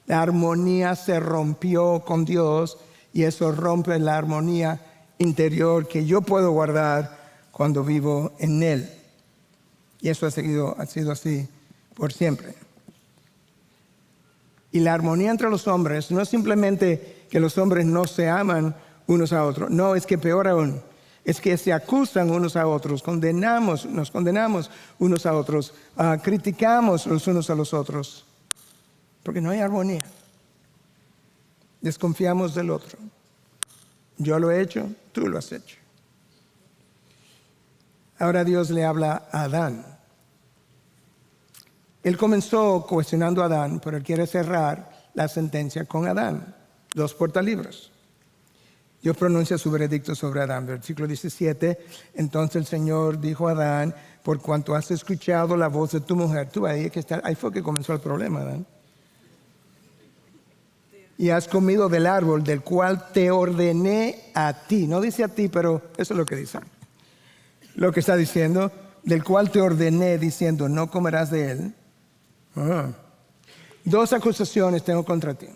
la armonía se rompió con Dios y eso rompe la armonía interior que yo puedo guardar cuando vivo en Él. Y eso ha sido así por siempre. Y la armonía entre los hombres no es simplemente que los hombres no se aman unos a otros. No, es que peor aún, es que se acusan unos a otros, nos condenamos unos a otros, criticamos los unos a los otros, porque no hay armonía. Desconfiamos del otro. Yo lo he hecho, tú lo has hecho. Ahora Dios le habla a Adán. Él comenzó cuestionando a Adán, pero él quiere cerrar la sentencia con Adán. 2 portalibros. Dios pronuncia su veredicto sobre Adán. Versículo 17. Entonces el Señor dijo a Adán: por cuanto has escuchado la voz de tu mujer. Tú ahí fue que comenzó el problema, Adán. Y has comido del árbol del cual te ordené a ti. No dice a ti, pero eso es lo que dice. Lo que está diciendo, del cual te ordené diciendo, no comerás de él. 2 acusaciones tengo contra ti.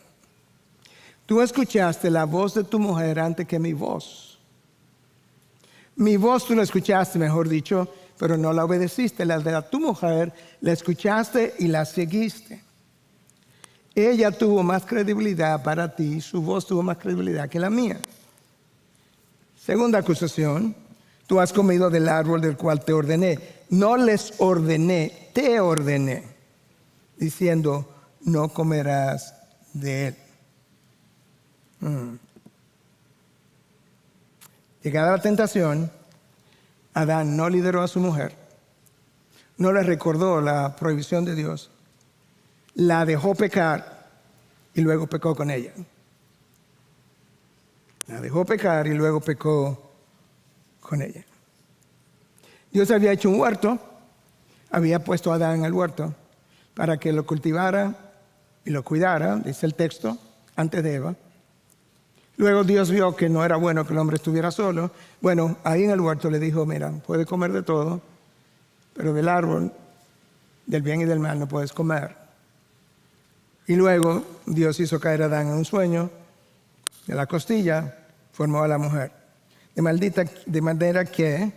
Tú escuchaste la voz de tu mujer antes que mi voz. Mi voz tú la escuchaste, mejor dicho, pero no la obedeciste. La de tu mujer la escuchaste y la seguiste. Ella tuvo más credibilidad para ti, su voz tuvo más credibilidad que la mía. Segunda acusación, tú has comido del árbol del cual te ordené. No les ordené, te ordené, diciendo, no comerás de él. Llegada la tentación, Adán no lideró a su mujer, no le recordó la prohibición de Dios, la dejó pecar y luego pecó con ella. La dejó pecar y luego pecó con ella. Dios había hecho un huerto, había puesto a Adán en el huerto para que lo cultivara y lo cuidara, dice el texto, antes de Eva. Luego Dios vio que no era bueno que el hombre estuviera solo. Bueno, ahí en el huerto le dijo, mira, puedes comer de todo, pero del árbol del bien y del mal no puedes comer. Y luego Dios hizo caer a Adán en un sueño, de la costilla formó a la mujer. De manera que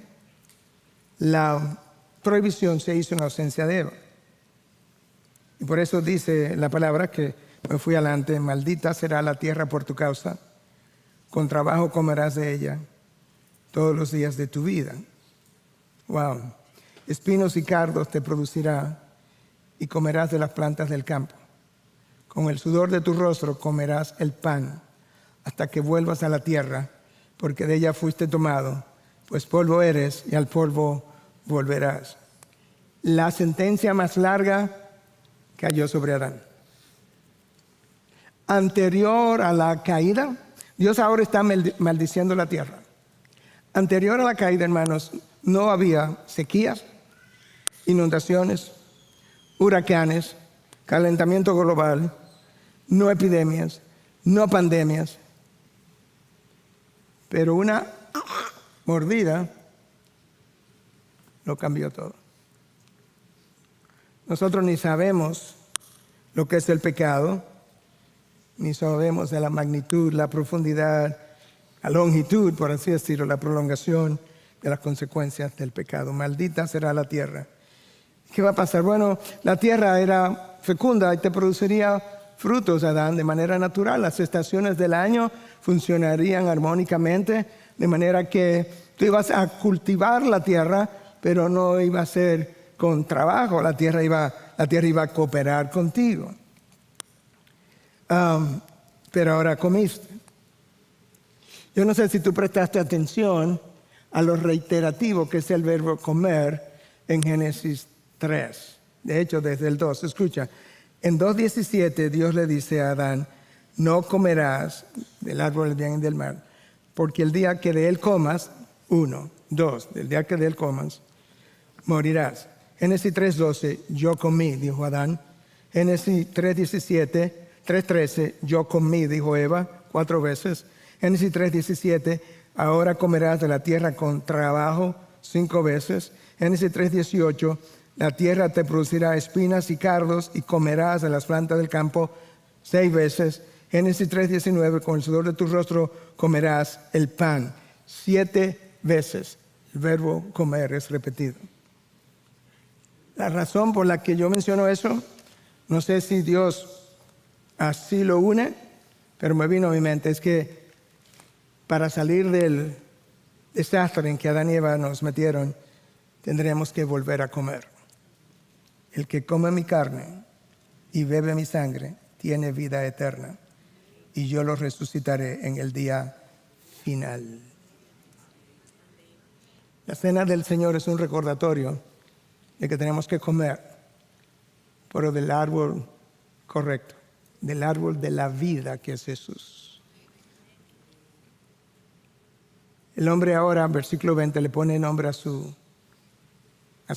la prohibición se hizo en ausencia de Eva. Y por eso dice la palabra que me fui adelante, maldita será la tierra por tu causa, con trabajo comerás de ella todos los días de tu vida. Wow. Espinos y cardos te producirá y comerás de las plantas del campo. Con el sudor de tu rostro comerás el pan hasta que vuelvas a la tierra, porque de ella fuiste tomado, pues polvo eres y al polvo volverás. La sentencia más larga cayó sobre Adán. Anterior a la caída, Dios ahora está maldiciendo la tierra. Anterior a la caída, hermanos, no había sequías, inundaciones, huracanes, calentamiento global, no epidemias, no pandemias. Pero una mordida lo cambió todo. Nosotros ni sabemos lo que es el pecado, ni sabemos de la magnitud, la profundidad, la longitud, por así decirlo, la prolongación de las consecuencias del pecado. Maldita será la tierra. ¿Qué va a pasar? Bueno, la tierra era fecunda y te produciría frutos, Adán, de manera natural. Las estaciones del año funcionarían armónicamente, de manera que tú ibas a cultivar la tierra, pero no iba a ser con trabajo. La tierra iba a cooperar contigo. Pero ahora comiste. Yo no sé si tú prestaste atención a lo reiterativo que es el verbo comer en Génesis 3. De hecho, desde el 2, escucha. En 2:17 Dios le dice a Adán, no comerás del árbol del bien y del mal, porque el día que de él comas, 1, 2, del día que de él comas, morirás. Génesis 3:12, yo comí, dijo Adán. Génesis 3:13, yo comí, dijo Eva, 4 veces. Génesis 3:17, ahora comerás de la tierra con trabajo, 5 veces. Génesis 3:18, la tierra te producirá espinas y cardos y comerás de las plantas del campo 6 veces. Génesis 3:19, con el sudor de tu rostro comerás el pan. 7 veces el verbo comer es repetido. La razón por la que yo menciono eso, no sé si Dios así lo une, pero me vino a mi mente, es que para salir del desastre en que Adán y Eva nos metieron, tendremos que volver a comer. El que come mi carne y bebe mi sangre tiene vida eterna, y yo lo resucitaré en el día final. La cena del Señor es un recordatorio de que tenemos que comer, pero del árbol correcto, del árbol de la vida que es Jesús. El hombre ahora, versículo 20, le pone nombre a su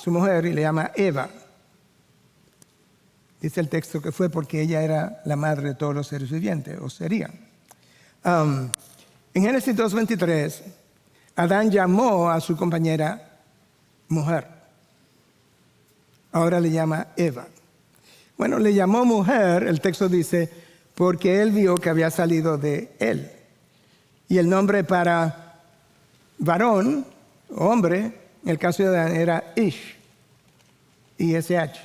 mujer y le llama Eva. Dice el texto que fue porque ella era la madre de todos los seres vivientes, o sería. En Génesis 2:23, Adán llamó a su compañera mujer. Ahora le llama Eva. Bueno, le llamó mujer, el texto dice, porque él vio que había salido de él. Y el nombre para varón, hombre, en el caso de Adán era Ish, I-S-H.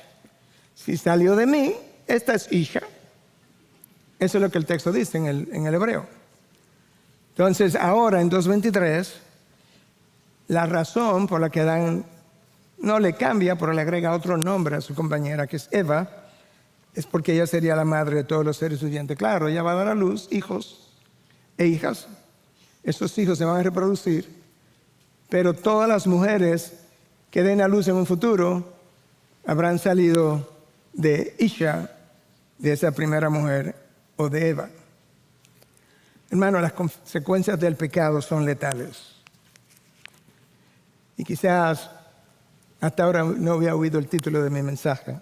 Si salió de mí, esta es Isha. Eso es lo que el texto dice en el hebreo. Entonces, ahora en 2:23, la razón por la que Adán no le cambia, pero le agrega otro nombre a su compañera, que es Eva, es porque ella sería la madre de todos los seres vivientes. Claro, ella va a dar a luz hijos e hijas. Esos hijos se van a reproducir, pero todas las mujeres que den a luz en un futuro habrán salido de Isha, de esa primera mujer, o de Eva. Hermano, las consecuencias del pecado son letales. Y quizás hasta ahora no había oído el título de mi mensaje.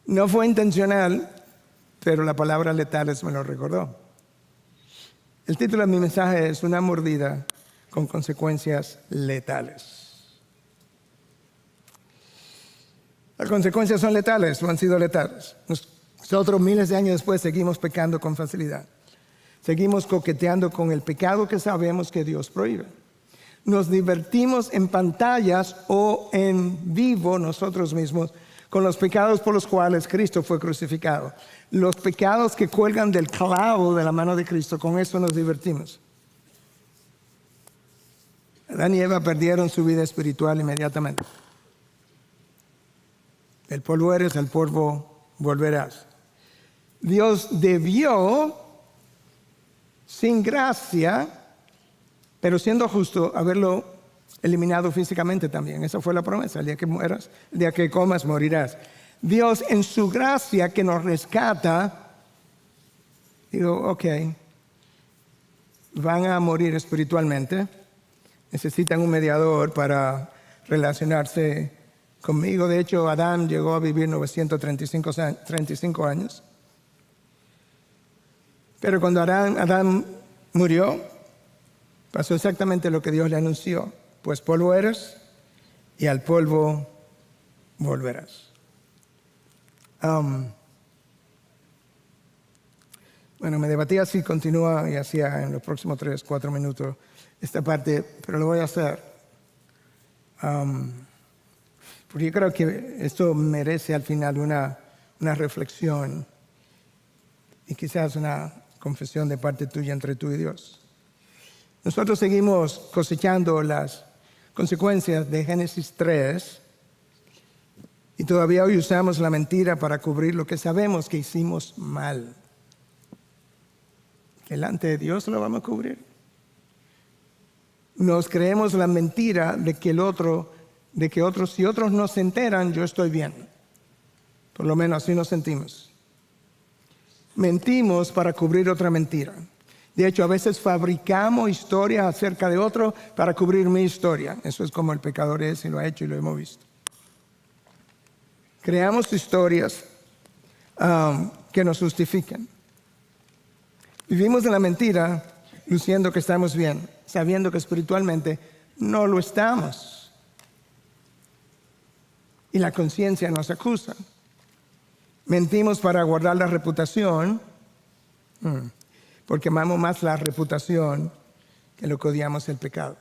No fue intencional, pero la palabra letales me lo recordó. El título de mi mensaje es Una mordida con consecuencias letales. Las consecuencias son letales, o han sido letales. Nosotros miles de años después seguimos pecando con facilidad. Seguimos coqueteando con el pecado que sabemos que Dios prohíbe. Nos divertimos en pantallas o en vivo nosotros mismos con los pecados por los cuales Cristo fue crucificado. Los pecados que cuelgan del clavo de la mano de Cristo, con eso nos divertimos. Adán y Eva perdieron su vida espiritual inmediatamente. El polvo eres, al polvo volverás. Dios debió, sin gracia, pero siendo justo, haberlo eliminado físicamente también. Esa fue la promesa. El día que mueras, el día que comas, morirás. Dios, en su gracia que nos rescata, digo, ok, van a morir espiritualmente. Necesitan un mediador para relacionarse conmigo. De hecho, Adán llegó a vivir 935 años. Pero cuando Adán murió, pasó exactamente lo que Dios le anunció. Pues polvo eres y al polvo volverás. Bueno, me debatía si continúa y hacía en los próximos 3-4 minutos esta parte, pero lo voy a hacer. Porque yo creo que esto merece al final una reflexión y quizás una confesión de parte tuya entre tú y Dios. Nosotros seguimos cosechando las consecuencias de Génesis 3 y todavía hoy usamos la mentira para cubrir lo que sabemos que hicimos mal. Delante de Dios lo vamos a cubrir. Nos creemos la mentira de que el otro de que si otros no se enteran, yo estoy bien. Por lo menos así nos sentimos. Mentimos para cubrir otra mentira. De hecho, a veces fabricamos historias acerca de otro para cubrir mi historia. Eso es como el pecador es y lo ha hecho y lo hemos visto. Creamos historias que nos justifican. Vivimos en la mentira luciendo que estamos bien, sabiendo que espiritualmente no lo estamos. Y la conciencia nos acusa. Mentimos para guardar la reputación, porque amamos más la reputación que lo que odiamos el pecado.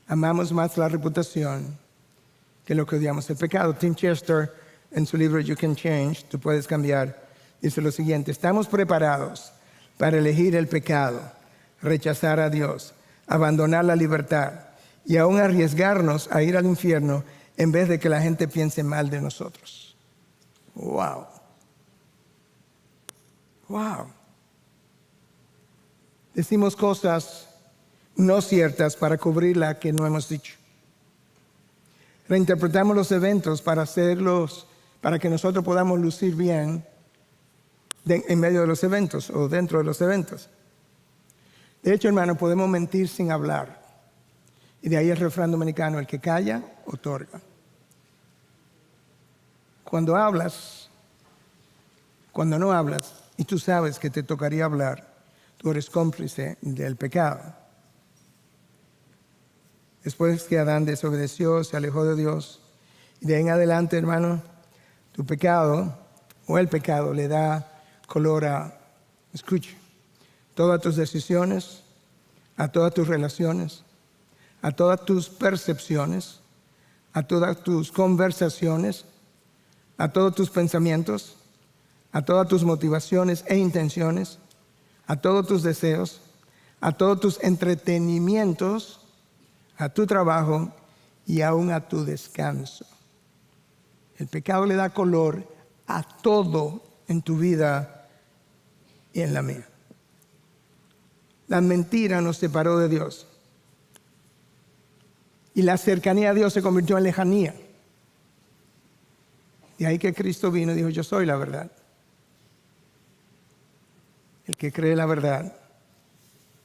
Amamos más la reputación que lo que odiamos el pecado. Tim Chester, en su libro You Can Change, Tú Puedes Cambiar, dice lo siguiente: estamos preparados para elegir el pecado, rechazar a Dios, abandonar la libertad y aún arriesgarnos a ir al infierno en vez de que la gente piense mal de nosotros. Wow. Wow. Decimos cosas no ciertas para cubrir la que no hemos dicho. Reinterpretamos los eventos para que nosotros podamos lucir bien en medio de los eventos o dentro de los eventos. De hecho, hermano, podemos mentir sin hablar. Y de ahí el refrán dominicano: el que calla, otorga. Cuando hablas, cuando no hablas, y tú sabes que te tocaría hablar, tú eres cómplice del pecado. Después que Adán desobedeció, se alejó de Dios, y de ahí en adelante, hermano, tu pecado o el pecado le da color escucha, todas tus decisiones, a todas tus relaciones, a todas tus percepciones, a todas tus conversaciones, a todos tus pensamientos, a todas tus motivaciones e intenciones, a todos tus deseos, a todos tus entretenimientos, a tu trabajo y aún a tu descanso. El pecado le da color a todo en tu vida y en la mía. La mentira nos separó de Dios. Y la cercanía a Dios se convirtió en lejanía. Y ahí que Cristo vino y dijo: yo soy la verdad. El que cree la verdad,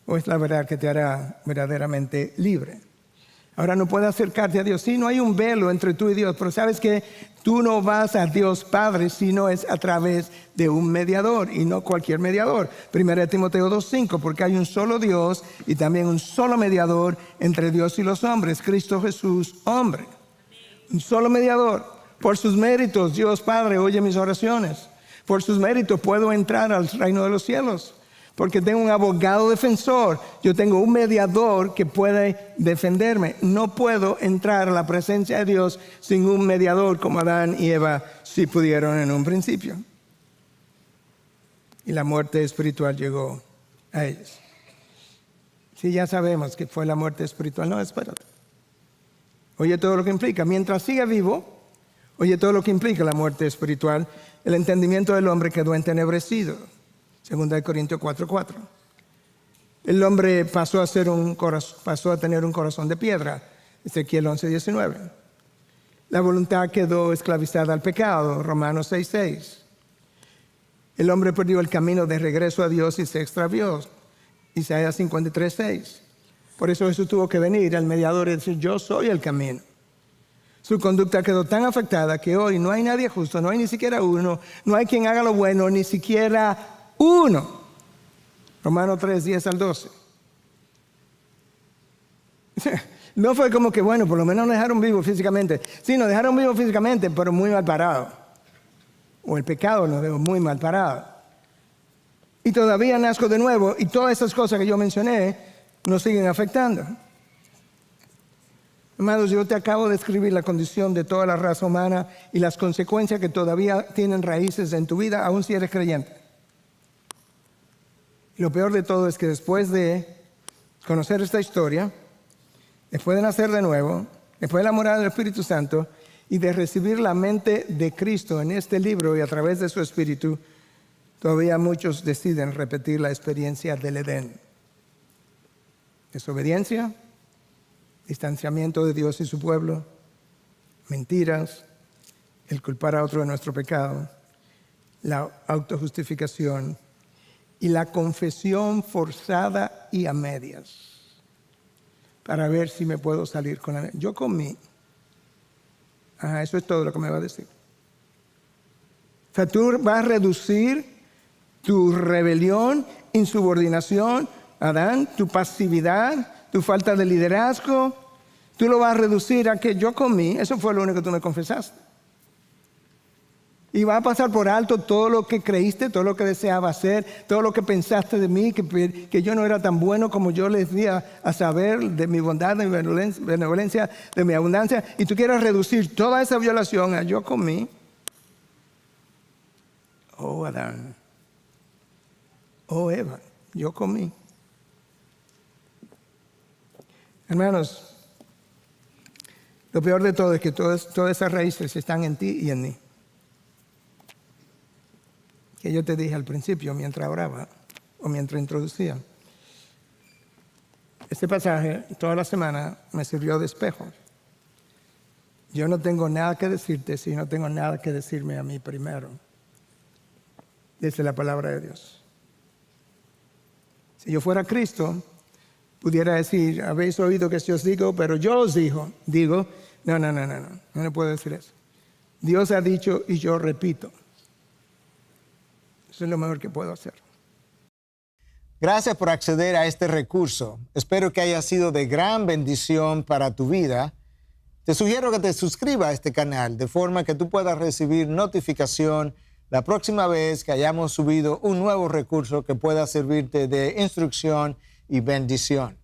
o es la verdad que te hará verdaderamente libre. Ahora, no puedes acercarte a Dios. Sí, no hay un velo entre tú y Dios, pero sabes que tú no vas a Dios Padre si no es a través de un mediador, y no cualquier mediador. 1 Timoteo 2:5, porque hay un solo Dios y también un solo mediador entre Dios y los hombres, Cristo Jesús, hombre. Un solo mediador. Por sus méritos, Dios Padre oye mis oraciones. Por sus méritos puedo entrar al reino de los cielos. Porque tengo un abogado defensor. Yo tengo un mediador que puede defenderme. No puedo entrar a la presencia de Dios sin un mediador, como Adán y Eva sí pudieron en un principio. Y la muerte espiritual llegó a ellos. Sí, ya sabemos que fue la muerte espiritual. No, espérate. Oye todo lo que implica. Mientras siga vivo, oye todo lo que implica la muerte espiritual. El entendimiento del hombre quedó entenebrecido. 2 Corintios 4:4. El hombre pasó a tener un corazón de piedra. Ezequiel 11:19. La voluntad quedó esclavizada al pecado. Romanos 6:6. El hombre perdió el camino de regreso a Dios y se extravió. Isaías 53:6. Por eso Jesús tuvo que venir al mediador y decir: yo soy el camino. Su conducta quedó tan afectada que hoy no hay nadie justo, no hay ni siquiera uno, no hay quien haga lo bueno, ni siquiera uno. Romanos 3:10-12. No fue como que, bueno, por lo menos nos dejaron vivos físicamente. Sí, nos dejaron vivos físicamente, pero muy mal parados. O el pecado nos dejó muy mal parados. Y todavía nazco de nuevo, y todas esas cosas que yo mencioné nos siguen afectando. Hermanos, yo te acabo de escribir la condición de toda la raza humana y las consecuencias que todavía tienen raíces en tu vida, aun si eres creyente. Y lo peor de todo es que después de conocer esta historia, después de nacer de nuevo, después de la morada del Espíritu Santo y de recibir la mente de Cristo en este libro y a través de su Espíritu, todavía muchos deciden repetir la experiencia del Edén. Desobediencia, distanciamiento de Dios y su pueblo, mentiras, el culpar a otro de nuestro pecado, la autojustificación y la confesión forzada y a medias para ver si me puedo salir con la... Yo comí. Eso es todo lo que me va a decir. O sea, tú vas a reducir tu rebelión, insubordinación, Adán, tu pasividad, tu falta de liderazgo. Tú lo vas a reducir a que yo comí. Eso fue lo único que tú me confesaste. Y vas a pasar por alto todo lo que creíste, todo lo que deseabas hacer, todo lo que pensaste de mí, que yo no era tan bueno como yo les di a saber de mi bondad, de mi benevolencia, de mi abundancia. Y tú quieres reducir toda esa violación a yo comí. Oh, Adán. Oh, Eva, yo comí. Hermanos, lo peor de todo es que todas esas raíces están en ti y en mí. Que yo te dije al principio mientras oraba o mientras introducía. Este pasaje toda la semana me sirvió de espejo. Yo no tengo nada que decirte si no tengo nada que decirme a mí primero. Dice la palabra de Dios. Si yo fuera Cristo, pudiera decir, habéis oído que yo os digo, pero yo os digo, no puedo decir eso. Dios ha dicho y yo repito. Eso es lo mejor que puedo hacer. Gracias por acceder a este recurso. Espero que haya sido de gran bendición para tu vida. Te sugiero que te suscribas a este canal de forma que tú puedas recibir notificación la próxima vez que hayamos subido un nuevo recurso que pueda servirte de instrucción y bendición.